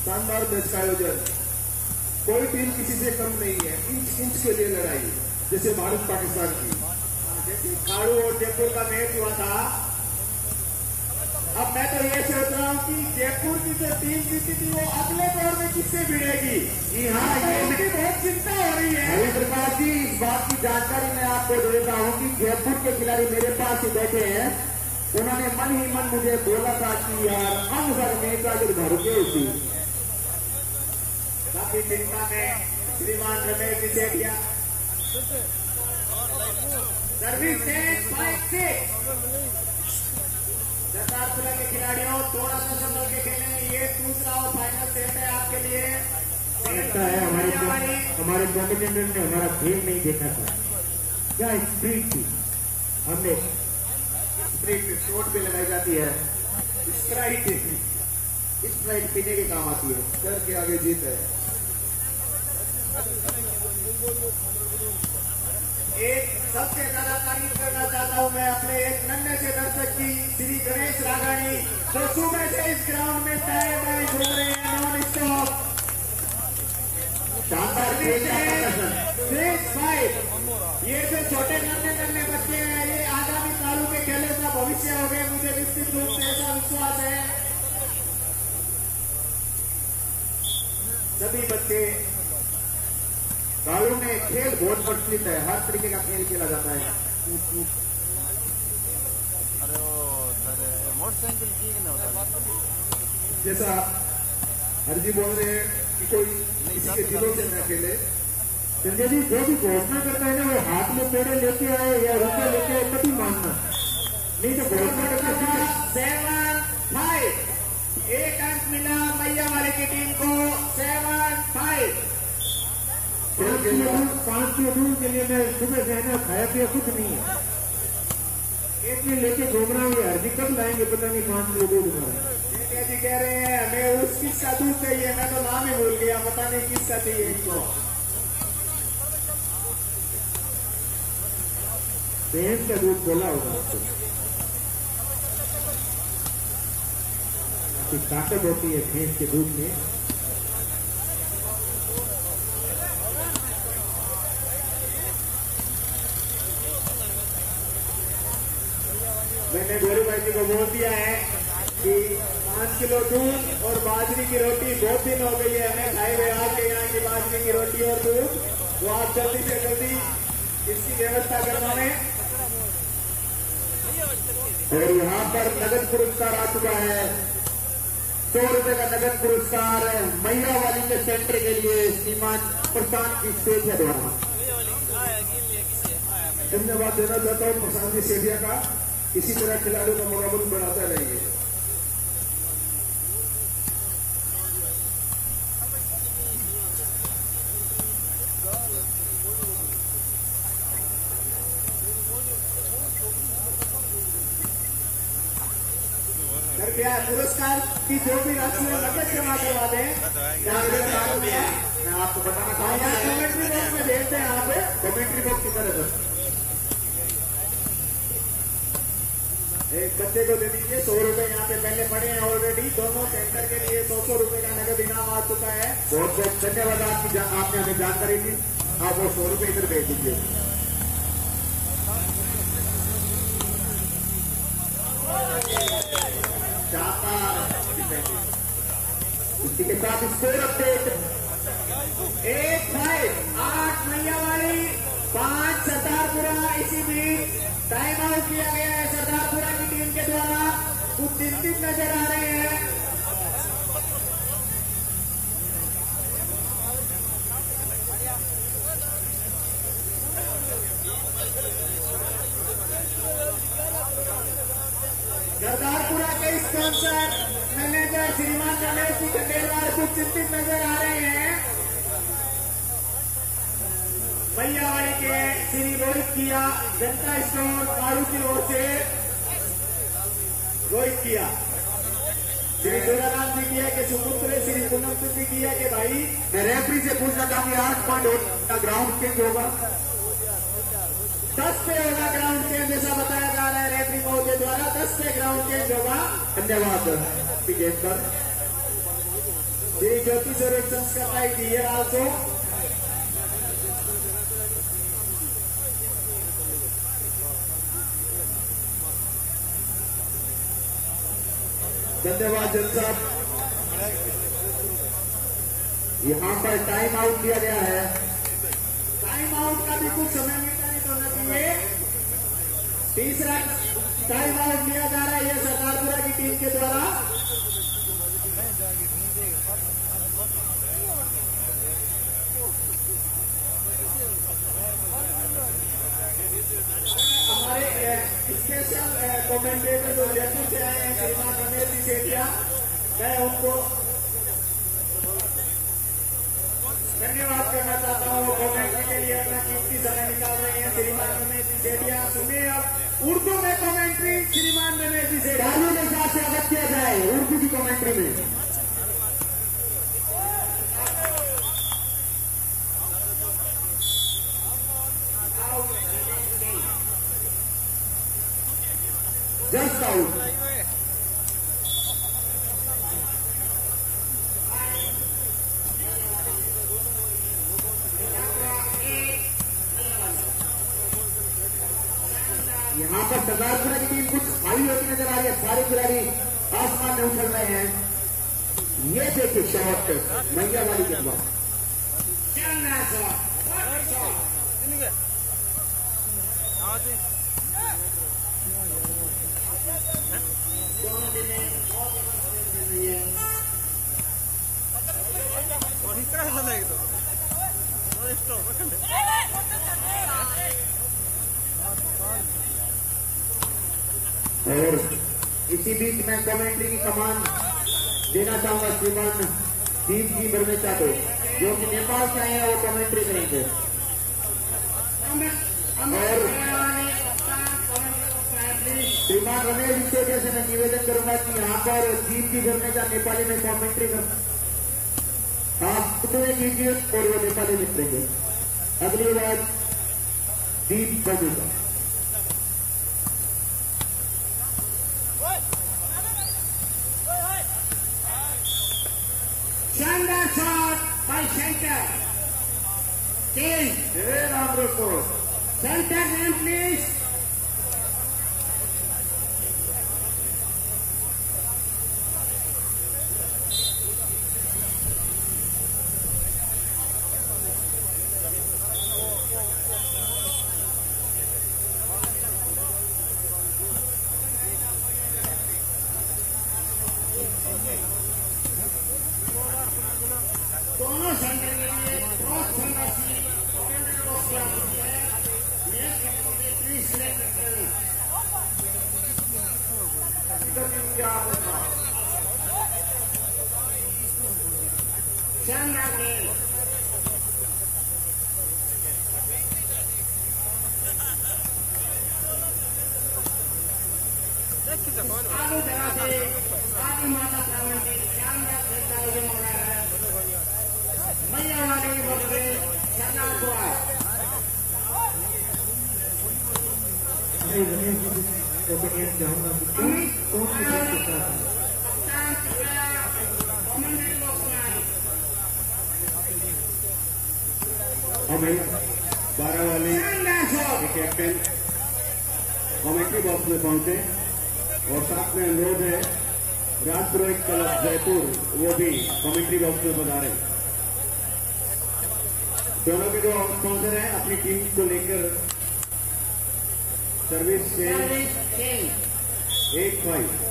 शानदार मैच का आयोजन। कोई टीम किसी से कम नहीं है, इंच इंच के लिए लड़ाई, जैसे भारत पाकिस्तान की। जैसे खाड़ू और जयपुर का मैच हुआ था, अब मैं तो ये सोच रहा हूँ कि जयपुर की जो टीम जीती थी वो अगले दौर में किससे भिड़ेगी। जी हाँ, ये उनकी बहुत चिंता हो रही है। हरिप्रकाश जी, इस बात की जानकारी मैं आपको दे देता हूँ कि जयपुर के खिलाड़ी मेरे पास ही बैठे हैं, उन्होंने मन ही मन मुझे बोला था कि यार हम सर में का जो घर के उसी काफी चिंता में श्रीमान रमेश जी सेठिया। सर्विस से 5-6 सरदारपुरा के खिलाड़ियों, थोड़ा सा संभल के खेलें। ये दूसरा और फाइनल सेट है आपके लिए। लगता है हमारे कॉम्पिटेंट ने हमारा खेल नहीं देखा था, क्या स्प्रीट थी। हमने स्प्रिट चोट पे लगाई जाती है, स्प्राइट स्प्राइट पीने के काम आती है। सर के आगे जीत है। एक सबसे ज्यादा तारीफ करना चाहता हूं मैं अपने एक नन्हे से दर्शक की, श्री गणेश रागानी, जो सुबह से इस ग्राउंड में दाएं बाएं घूम रहे हैं नॉन स्टॉप। शानदार खेल का प्रदर्शन। ये जो छोटे नन्हे बच्चे हैं, ये आगामी कालों के खेलों का भविष्य हो गए, मुझे निश्चित रूप से ऐसा विश्वास है। सभी बच्चे गाड़ू में खेल बहुत प्रचलित है, हर तरीके का खेल खेला जाता है। जैसा हरजी बोल रहे हैं कि कोई किसी के दिलों से न खेले। संजय जी, जो भी घोषणा करता है ना, वो हाथ में पेड़े लेके आए या रुपये लेके आए, कभी मानना नहीं। तो घोषणा करता 7-5 एक अंक मिला मैया वाले की टीम को। 7-5 5 किलो दूध के लिए मैं सुबह से है ना खाया पिया कुछ नहीं है, एक में लेके घूम रहा हूँ। ये हरजी कब लाएंगे पता नहीं 5 किलो दूध हमारा। जी कह रहे हैं हमें उस किसका दूध चाहिए, मैं तो नाम ही भूल गया, पता नहीं किसका चाहिए इनको। भैंस का दूध बोला होगा आपको, काफी ताकत होती है भैंस के दूध में। मैंने गोलू भाई जी को बोल दिया है कि 5 किलो दूध और बाजरी की रोटी बहुत दिन हो गई है हमें खाए हुए, आपके यहाँ की बाजरी की रोटी और दूध, तो आप जल्दी से जल्दी इसकी व्यवस्था करवाएं। और यहाँ पर नगद पुरस्कार आ चुका है, 100 रुपए का नगद पुरस्कार मैया वाली के सेंटर के लिए श्रीमान प्रशांत जी सेठिया द्वारा। धन्यवाद देना चाहता हूँ प्रशांत जी सेठिया का। इसी तरह खिलाड़ियों का मनोबल बढ़ाता रहेंगे। कृपया पुरस्कार की जो भी राशि है नकद जमा करवा दें। मैं आपको बताना चाहूंगा, कमेंट्री बॉक्स में भेजते हैं, यहाँ पे कमेंट्री बॉक्स की तरह एक बच्चे को दे दीजिए 100 रुपए, यहाँ पे पहले पड़े हैं ऑलरेडी। दोनों सेंटर के लिए 100 रुपए का नगद इनाम आ चुका है। बहुत बहुत धन्यवाद आपने हमें जानकारी दी। आप वो 100 रुपए इधर भेज दीजिए। इसी के साथ स्कोर अपडेट 8 मैया वाली 5 सरदारपुरा। इसी बीच टाइम आउट किया गया है सरदारपुरा की टीम के द्वारा। कुछ चिंतित नजर आ रहे हैं। सरदारपुरा के स्पॉन्सर मैनेजर श्रीमान रमेश जी खंडेलवाल कुछ चिंतित नजर आ रहे हैं। मैयावाड़ी के श्री रोहित किया, जनता स्टोर कालू की ओर से रोहित किया, श्री दुर्गाराम जी किया कि सुपुत्र श्री पूनम जी किया कि भाई मैं रेफरी से पूछना चाहूंगी 8 पॉइंट ग्राउंड चेंज होगा। 10 पे होगा ग्राउंड चेंज, जैसा बताया जा रहा है रेफरी महोदय द्वारा। 10 पे ग्राउंड चेंज होगा। धन्यवाद विजेंद्र। श्री ज्योति स्वरूप संस्कार हियर आल्सो। धन्यवाद जज साहब। यहाँ पर टाइम आउट दिया गया है। टाइम आउट का भी कुछ समय निर्धारित होना चाहिए। तीसरा टाइम आउट लिया जा रहा है यह सरदारपुरा की टीम के द्वारा। हमारे स्पेशल कमेंटेटर जो जयपुर से आए हैं श्रीमान रमेश जी सेठिया, मैं उनको धन्यवाद करना चाहता हूँ। कमेंट्री के लिए अपना कीमती समय निकाल रहे हैं श्रीमान रमेश जी सेठिया। सुनिए अब उर्दू में कमेंट्री श्रीमान रमेश जी सेठिया। तालियों के साथ स्वागत किया जाए उर्दू की कमेंट्री में। Just out. यहाँ पर सरदारपुरा की टीम कुछ खाली होती नजर आ रही है। सारे खिलाड़ी आसमान में उछल रहे हैं। ये देखिए शॉट मैया वाली के बाद। और इसी बीच मैं कमेंट्री की कमान देना चाहूंगा श्रीमान दीप जी बर्मेचा को, जो कि नेपाल से आए हैं, वो कमेंट्री करेंगे। और श्रीमान रमेश जी से जैसे मैं निवेदन करूंगा कि यहाँ पर दीप जी बर्मेचा नेपाली में कमेंट्री कर आप उतने कीजिए और वो नेपाली में करेंगे। अगली बार दीप बर्मेचा। शानदार shot bye centre team. Centre name please. दोनों सेंटर के लिए क्रॉस धनराशि शानदार गेम। आलू जगह से आलू माता श्रावण की शानदार खेल का आयोजन हो रहा है। मैया वाली बकरे शानदार हुआ। ओपिनियन चाहूंगा कि कौन सी टीम के साथ हमें 12 वाले के कैप्टन कमेंट्री बॉक्स में पहुंचे और साथ में अनुरोध है राज पुरोहित क्लब जयपुर वो भी कमेंट्री बॉक्स में पधारे। दोनों के जो स्पॉन्सर हैं अपनी टीम को लेकर सर्विस से 1-5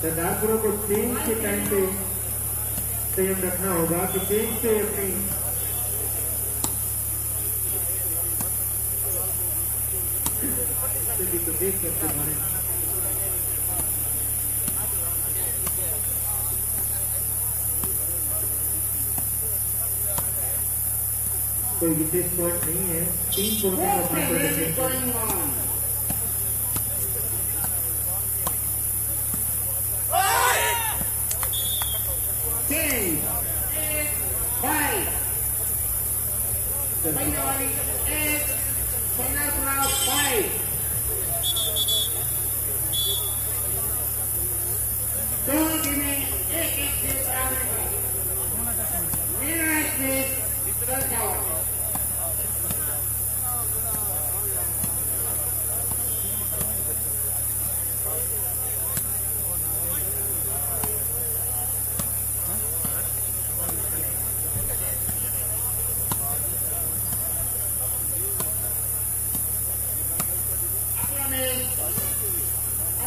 सरदारपुरा को चेंज के टाइम पे संयम रखना होगा कि चेंज पे अपनी तो देख सकते हमारे कोई विशेष पॉइंट नहीं है, 3 पॉइंट का कॉम्पिटिशन।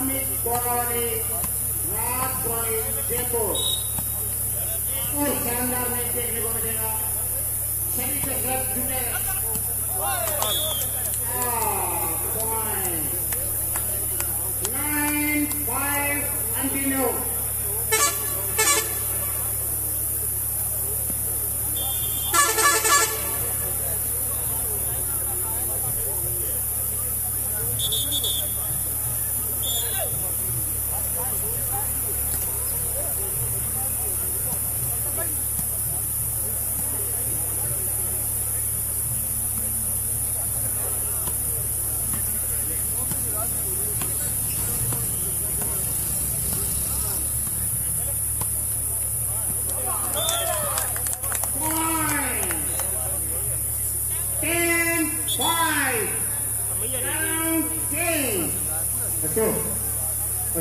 अमित बोरावली, राज गोयल, जयपुर और शानदार मैच देखने को मिलेगा। सभी के साथ जुटे 9-5 कंटिन्यू।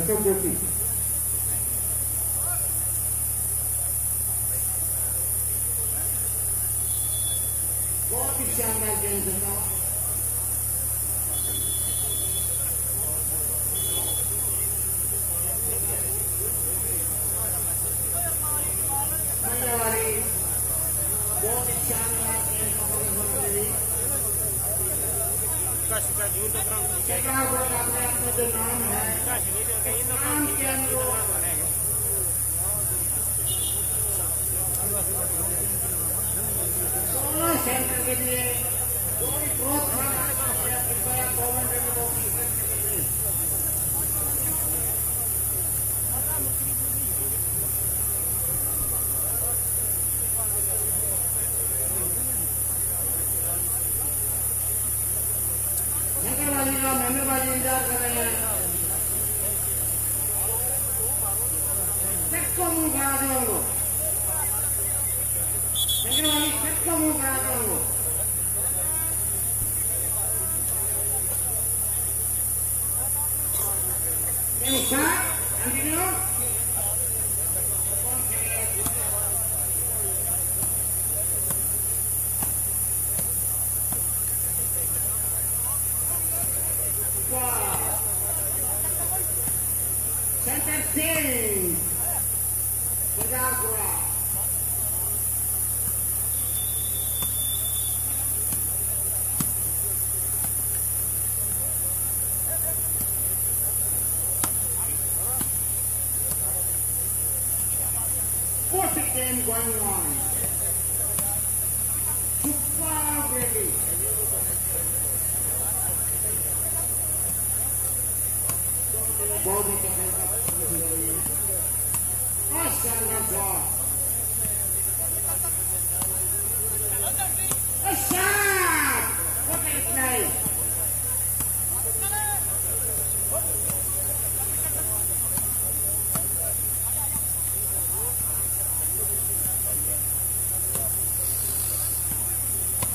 अशोक जोशी बहुत ही शानदार गेम था। बहुत ही शानदार गेम अपने जो नाम है नाम के अनुरूप दोनों सेंटर के लिए कोई प्रोत्साहन कृपया गवर्नमेंट को शंकरबाजी का महेंद्रबाजी इंतजार कर रहे हैं। सबको मुंह करा दो उनको, शंकरबाजी सबको मुंह करा दो उनको। Continue. Center team, Pujagura. Fourth game going on. Super ready. बहुत ही शानदार शॉट,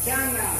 शानदार।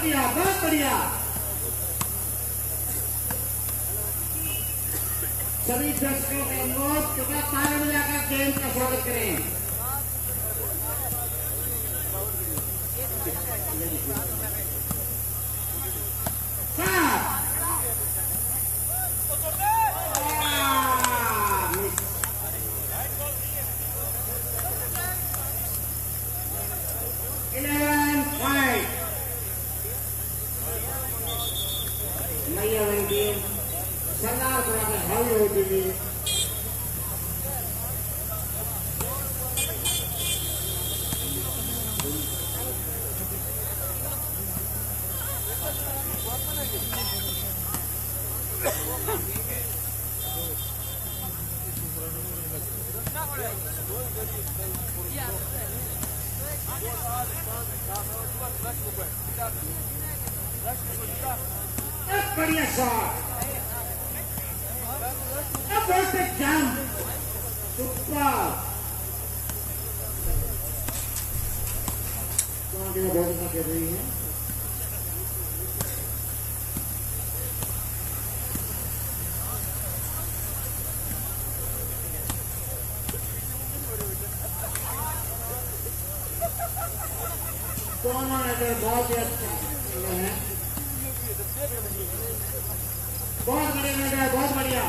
बढ़िया, बहुत बढ़िया। सभी दर्शकों का अनुरोध कृपया ताली बजाकर गेम का स्वागत करें। मैया बंदी सरदार पूरा में हावी होती थी। बढ़िया शॉट, अब बहुत जंप, सुपर। बहुत अच्छा खेल रही है। दोनों ने बहुत ही अच्छा है, बहुत बढ़िया मैच है, बहुत बढ़िया।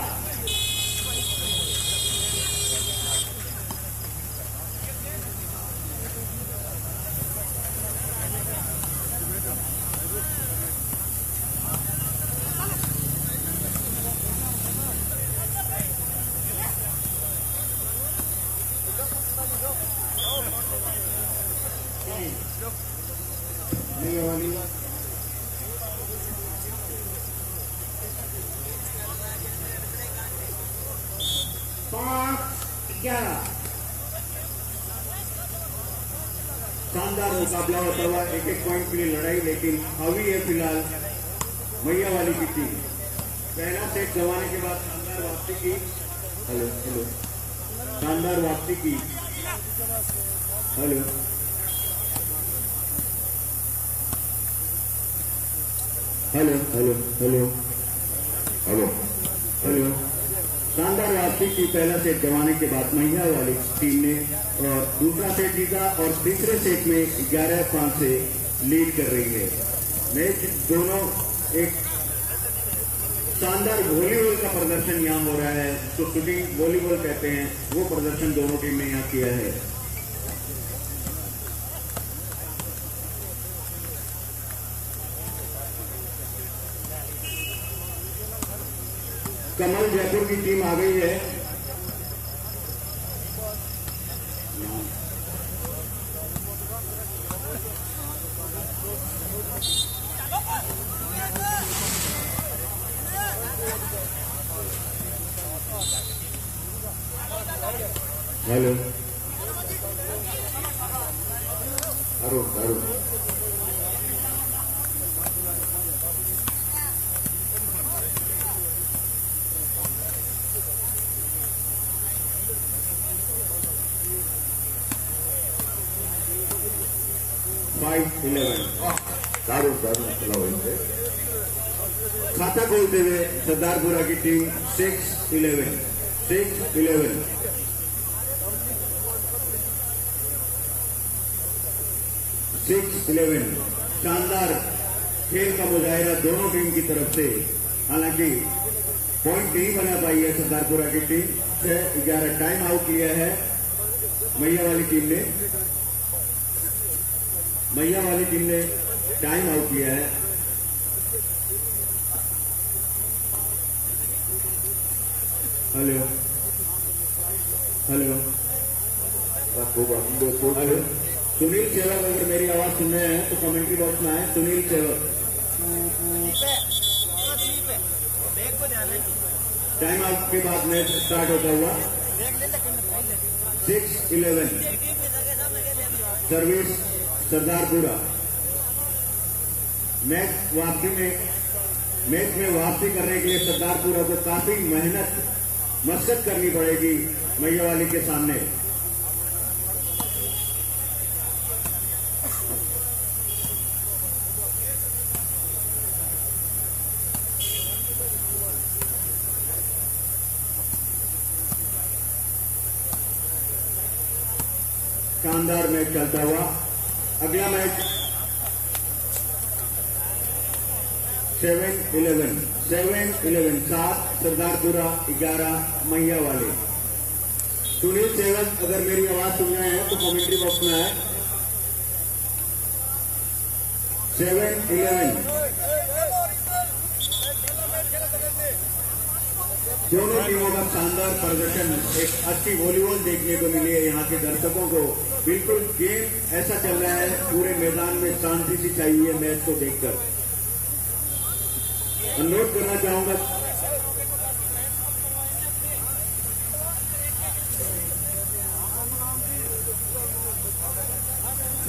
नहीं वाली 5-11 शानदार मुकाबला होता हुआ एक पॉइंट के लिए लड़ाई, लेकिन अभी है फिलहाल मैया वाली की टीम। पहला सेट गंवाने के बाद शानदार वापसी की, शानदार वापसी की, हेलो शानदार वापसी की पहला सेट गंवाने के बाद मैया वाली टीम ने और दूसरा सेट जीता और तीसरे सेट में 11-5 से लीड कर रही है। मैच दोनों एक शानदार वॉलीबॉल का प्रदर्शन यहाँ हो रहा है, तो शूटिंग वॉलीबॉल कहते हैं, वो प्रदर्शन दोनों टीम ने यहाँ किया है। कमल जयपुर की टीम आ गई है। हेलो अरुण 5-11 खाता खोलते हुए सरदारपुरा की टीम 6-11 शानदार खेल का मुजाहिरा दोनों टीम की तरफ से। हालांकि पॉइंट नहीं बना पाई है सरदारपुरा की टीम। 6-11 टाइम आउट किया है मैया वाली टीम ने। मैया वाली टीम ने टाइम आउट किया है। हेलो सुनील सेवक, अगर मेरी आवाज सुन रहे हैं तो कमेंट्री बॉक्स में आए। सुनील सेवक, टाइम आउट के बाद मैच स्टार्ट होता हुआ 6-11 सर्विस सरदारपुरा। मैच में वापसी करने के लिए सरदारपुरा को काफी मेहनत मशक्कत करनी पड़ेगी मैया वाली के सामने। शानदार मैच चलता हुआ। अगला मैच 7-11 7 सरदारपुरा 11 मैया वाले। सुनील सेवक अगर मेरी आवाज सुन रहे हैं तो कमेंट्री बॉक्स में है। 7-11 दोनों टीमों का शानदार प्रदर्शन, एक अच्छी वॉलीबॉल देखने को मिली है यहाँ के दर्शकों को। बिल्कुल गेम ऐसा चल रहा है, पूरे मैदान में शांति सी चाहिए मैच को देखकर। अनुरोध करना चाहूंगा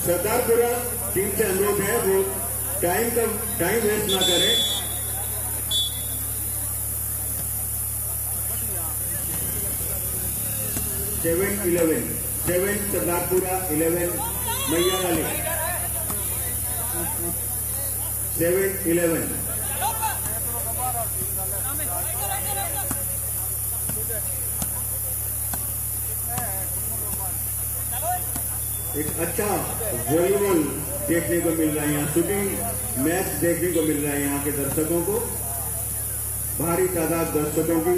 सरदारपुरा टीम से अनुरोध है वो टाइम वेस्ट ना करें। सेवन सरदारपुरा 11 मैया वाले। 7-11 एक अच्छा वॉलीबॉल देखने को मिल रहा है यहाँ, शूटिंग मैच देखने को मिल रहा है यहाँ के दर्शकों को, भारी तादाद दर्शकों की।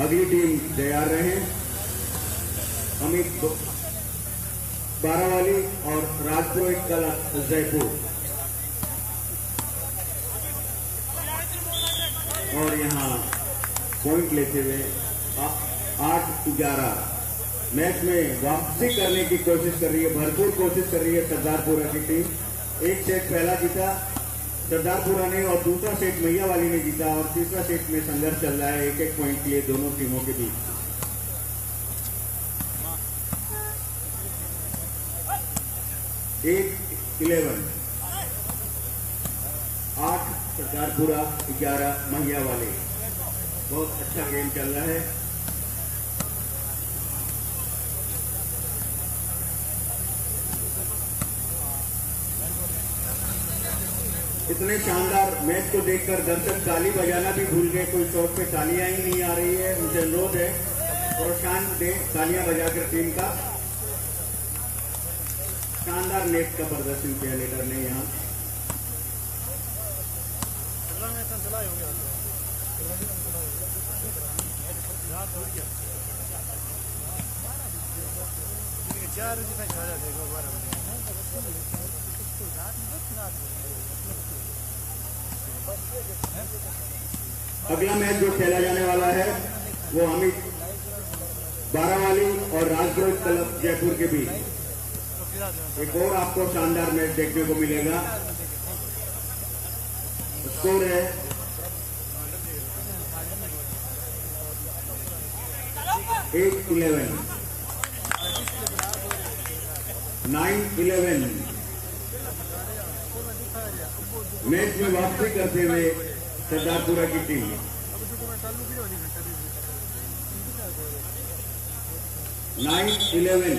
अगली टीम तैयार रहे। अमित बारावाली और राजपुरोहित कला जयपुर। और यहाँ पॉइंट लेते हुए 8-11 मैच में वापसी करने की कोशिश कर रही है, भरपूर कोशिश कर रही है सरदारपुरा की टीम। एक सेट पहला जीता सरदारपुरा ने और दूसरा सेट मैया वाली ने जीता, और तीसरा सेट में संघर्ष चल रहा है एक पॉइंट के लिए दोनों टीमों के बीच। 8-11 8 सरदारपुरा 11 मैया वाले। बहुत अच्छा गेम चल रहा है। इतने शानदार मैच को देखकर दर्शक ताली बजाना भी भूल गए, कोई शॉट पे तालियां ही नहीं आ रही है। मुझे अनुरोध है प्रोत्साहन दे तालियां बजाकर टीम का। शानदार नेट का प्रदर्शन किया लीडर ने यहाँ। अगला मैच जो खेला जाने वाला है वो अमित बारावाली और राजपुरोहित क्लब जयपुर के बीच एक और आपको शानदार मैच देखने को मिलेगा। स्कोर है 8-11 9-11 मैच में वापसी करते हुए सरदारपुरा की टीम। नाइन इलेवन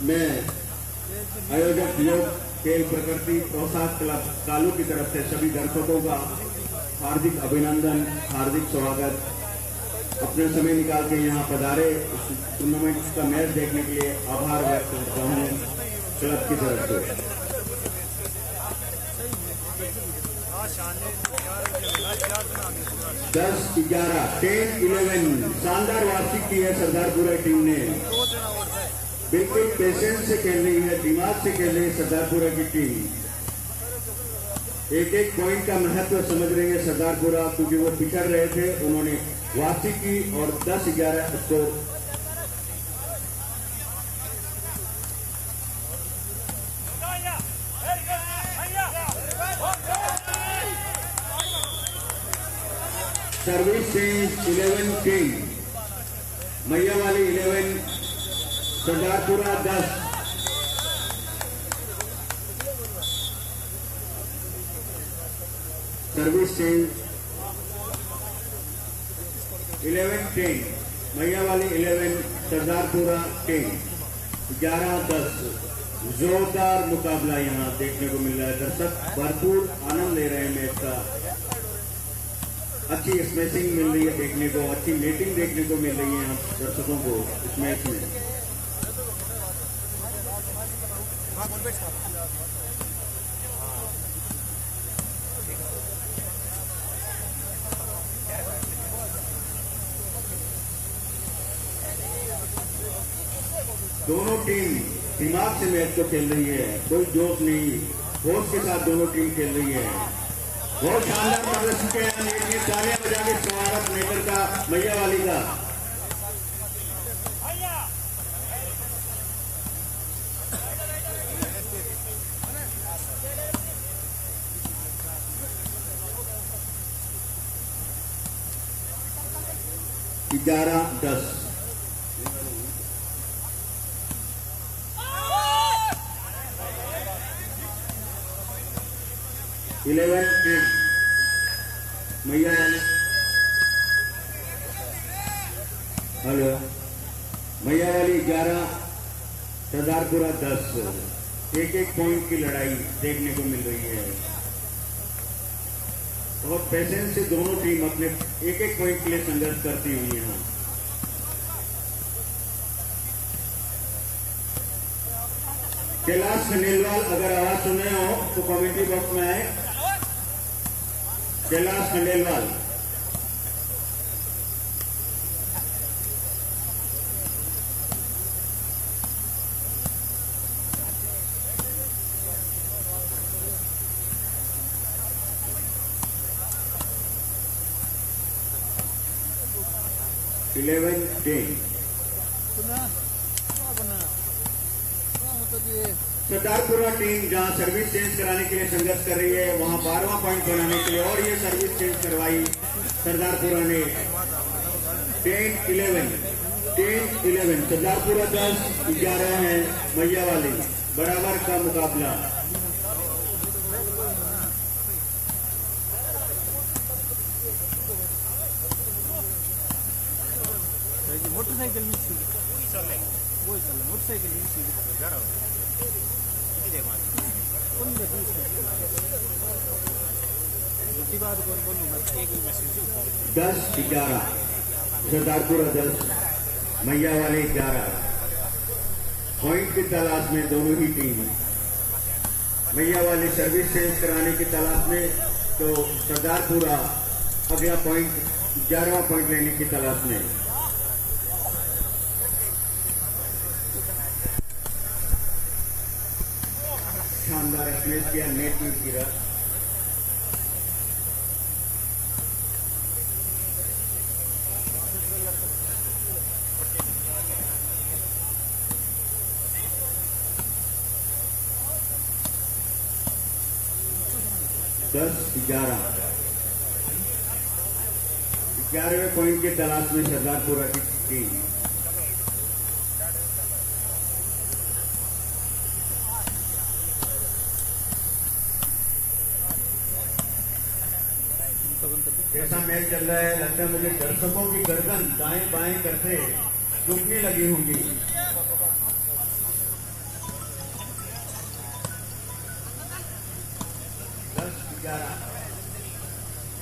मैं आयोजक योग खेल प्रकृति प्रोत्साहक क्लब कालू की तरफ से सभी दर्शकों का हार्दिक अभिनंदन, हार्दिक स्वागत। अपने समय निकाल के यहाँ पधारे इस टूर्नामेंट का मैच देखने के लिए आभार व्यक्त करता हूँ क्लब की तरफ से। 10-11 शानदार वापसी की है सरदारपुरा टीम ने। बिल्कुल पेशेंस से खेल रही है, दिमाग से खेल रही है सरदारपुरा की टीम। एक एक पॉइंट का महत्व समझ रही है सरदारपुरा, क्योंकि वो पिछड़ रहे थे, उन्होंने वापसी की और 10-11 स्कोर। सर्विस से 11 किंग, मैया वाली 11, सरदारपुरा 10। सर्विस चेंज 11-10, मैया वाली 11, सरदारपुरा 10, 11-10। जोरदार मुकाबला यहाँ देखने को मिल रहा है। दर्शक भरपूर आनंद ले रहे हैं मैच का। अच्छी स्मैशिंग मिल रही है देखने को, अच्छी नेटिंग देखने को मिल रही है यहाँ दर्शकों को इस मैच में। दोनों टीम दिमाग से मैच को खेल रही है, कोई जोश नहीं, होश के साथ दोनों टीम खेल रही है। बहुत शानदार प्रदर्शन किया है, तालियां बजा के स्वागत नेकर का, मैया वाली का। ग्यारह 10। मैया वाली, हेलो, मैया वाली 11, सरदारपुरा 10। एक पॉइंट की लड़ाई देखने को मिल रही है। बहुत पेशेंस से दोनों टीम अपने एक पॉइंट के लिए संघर्ष करती हुई यहाँ। कैलाश खंडेलवाल, अगर आवाज सुन रहे हो तो कमेंट्री बॉक्स में आए। कैलाश खंडेलवाल, इलेवन 10। सरदारपुरा टीम जहां सर्विस चेंज कराने के लिए संघर्ष कर रही है, वहां 12वां पॉइंट बनाने के लिए, और ये सर्विस चेंज करवाई सरदारपुरा ने। 10-11, सरदारपुरा 10, 11 है मैया वाली। बराबर का मुकाबला। मोटरसाइकिल मोटरसाइकिल 10-11, सरदारपुरा 10, मैया वाले 11। पॉइंट की तलाश में दोनों ही टीम। मैया वाली सर्विस चेंज कराने की तलाश में, तो सरदारपुरा अगला पॉइंट 11वां पॉइंट लेने की तलाश में। शानदार स्मैश किया, नेट में गिरा। दस 11वें पॉइंट के तलाश में सरदारपुरा की टीम। ऐसा मैच चल रहा है, लगता है मुझे दर्शकों की गर्दन दाएं बाएं करते झुकने लगी होंगी।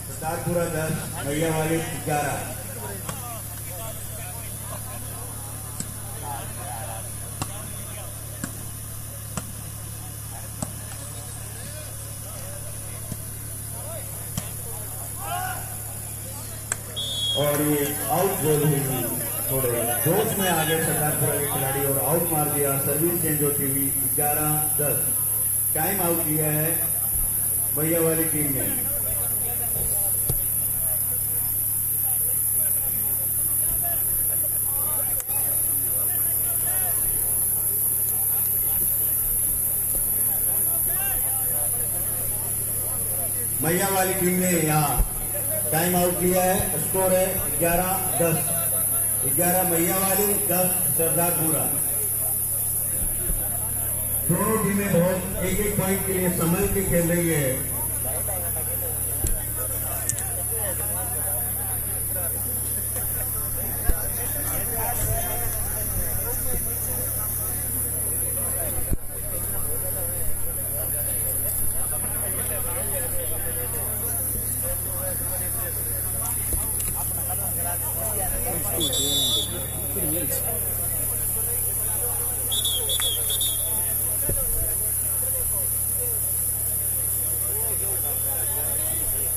सरदारपुरा 10, मैया वाली 11। और ये आउट गोल हुई, थोड़े जोश में आ गए सरदारपुरा के खिलाड़ी और आउट मार दिया। सर्विस चेंज होती हुई 11-10। टाइम आउट लिया है मैया वाली टीम ने। मैया वाली टीम ने यहाँ टाइम आउट लिया है। स्कोर है 11-10। 11 मैया वाली, 10 सरदारपुरा। दोनों टीमें बहुत एक पॉइंट के लिए संभल के खेल रही है।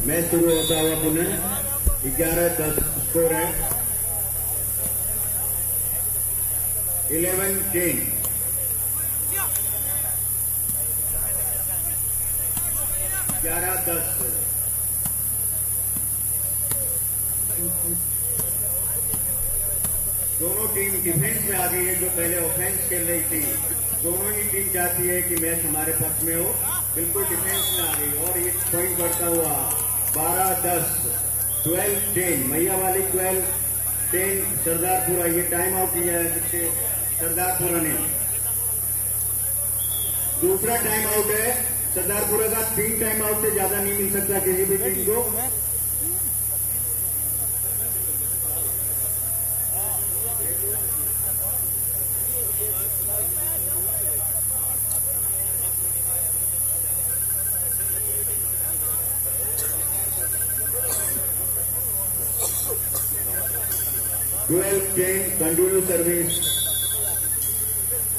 मैच शुरू होता हुआ पुनः 11-10 स्कोर है। 11-10 11-10 दोनों टीम डिफेंस में आ गई है जो पहले ऑफेंस खेल रही थी। दोनों ही टीम चाहती है कि मैच हमारे पक्ष में हो, बिल्कुल डिफेंस में आ गई और ये पॉइंट बढ़ता हुआ 12-10 12-10 मैया वाली 12-10 सरदारपुरा। ये टाइम आउट किया है जिससे सरदारपुरा ने। दूसरा टाइम आउट है सरदारपुरा का। 3 टाइम आउट से ज्यादा नहीं मिल सकता किसी भी टीम को। कंटिन्यू सर्विस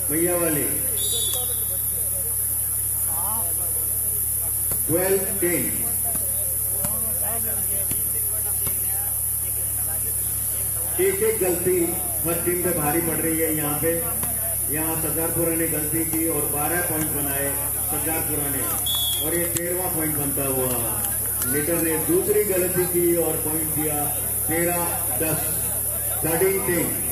मैया वाले 12-10 एक गलती हर टीम पे भारी पड़ रही है। यहाँ पे सरदारपुरा ने गलती की और 12 पॉइंट बनाए सरदारपुरा ने और ये 13वां पॉइंट बनता हुआ लीडर ने दूसरी गलती की और पॉइंट दिया 13-10 13-10।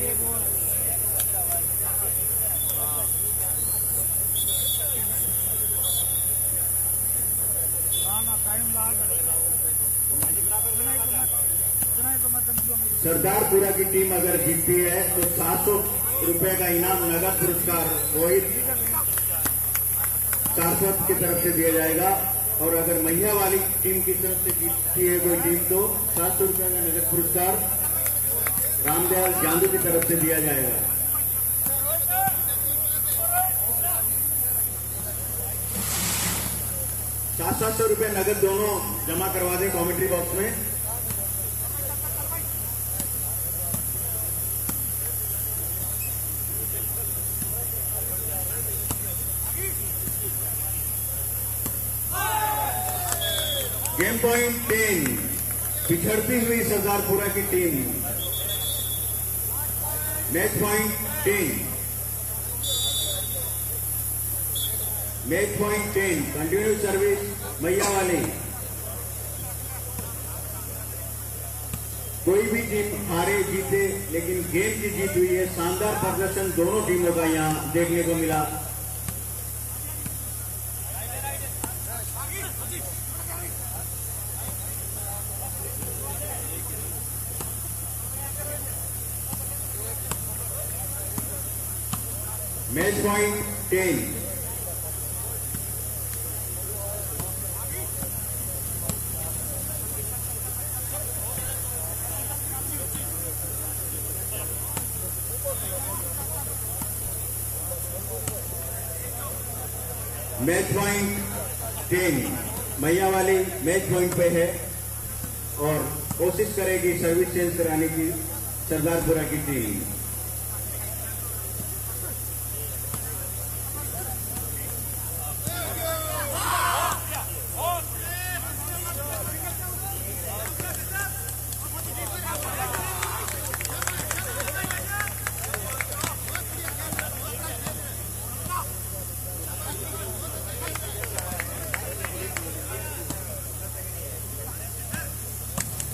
सरदारपुरा की टीम अगर जीतती है तो 700 रुपए का इनाम नगद पुरस्कार रोहित सारस्वत की तरफ से दिया जाएगा। और अगर मैया वाली टीम की तरफ से जीतती है कोई टीम तो 700 रुपए का नगद पुरस्कार रामदयाल गांधी की तरफ से दिया जाएगा। ₹700 नगद दोनों जमा करवा दें कमेंट्री बॉक्स में। गेम पॉइंट 10 पिछड़ती हुई सरदारपुरा की team. Match point 10 match point 10 continue service मैया वाली। कोई भी टीम हारे जीते लेकिन गेम की जीत हुई है। शानदार प्रदर्शन दोनों टीमों का यहां देखने को मिला। मैच पॉइंट 10 मैच पॉइंट 10 मैया वाली मैच पॉइंट पे है और कोशिश करेगी सर्विस चेंज कराने की सरदारपुरा की टीम।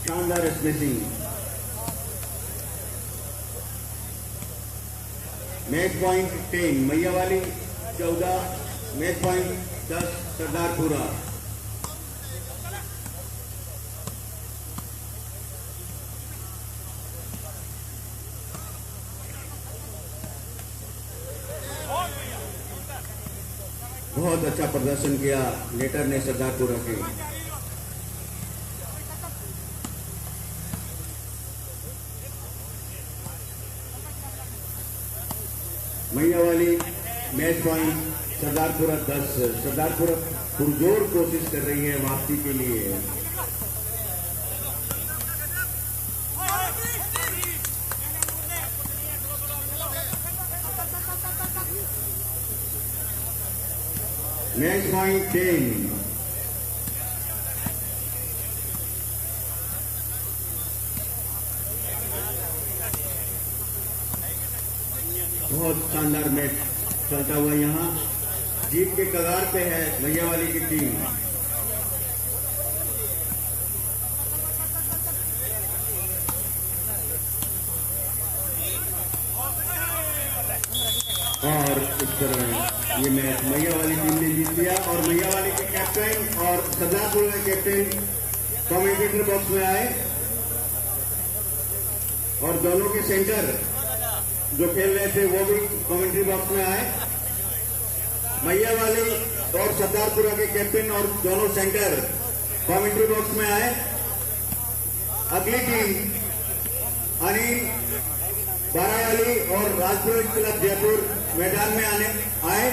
शानदार स्पेसिंग। मैच पॉइंट 10 मैया वाली 14 मैच पॉइंट 10 सरदारपुरा। बहुत अच्छा प्रदर्शन किया लेटर ने सरदारपुरा के। मैया वाली मैच पॉइंट सरदारपुरा 10। सरदारपुरा पुरजोर कोशिश कर रही है वापसी के लिए। मैच पॉइंट 10 शानदार मैच चलता हुआ यहाँ जीत के कगार पे है मैया वाली की टीम। और इस तरह ये मैच मैया वाली टीम ने जीत लिया और मैया वाली के कैप्टन और सरदारपुर के कैप्टन कमेंटेटर बॉक्स में आए और दोनों के सेंटर जो खेल रहे थे वो भी कमेंट्री बॉक्स में आए। मैया वाली और सरदारपुरा के कैप्टन और दोनों सेंटर कमेंट्री बॉक्स में आए। अगली टीम अनिल बारावाली और राजपुर क्लब जयपुर मैदान में आए।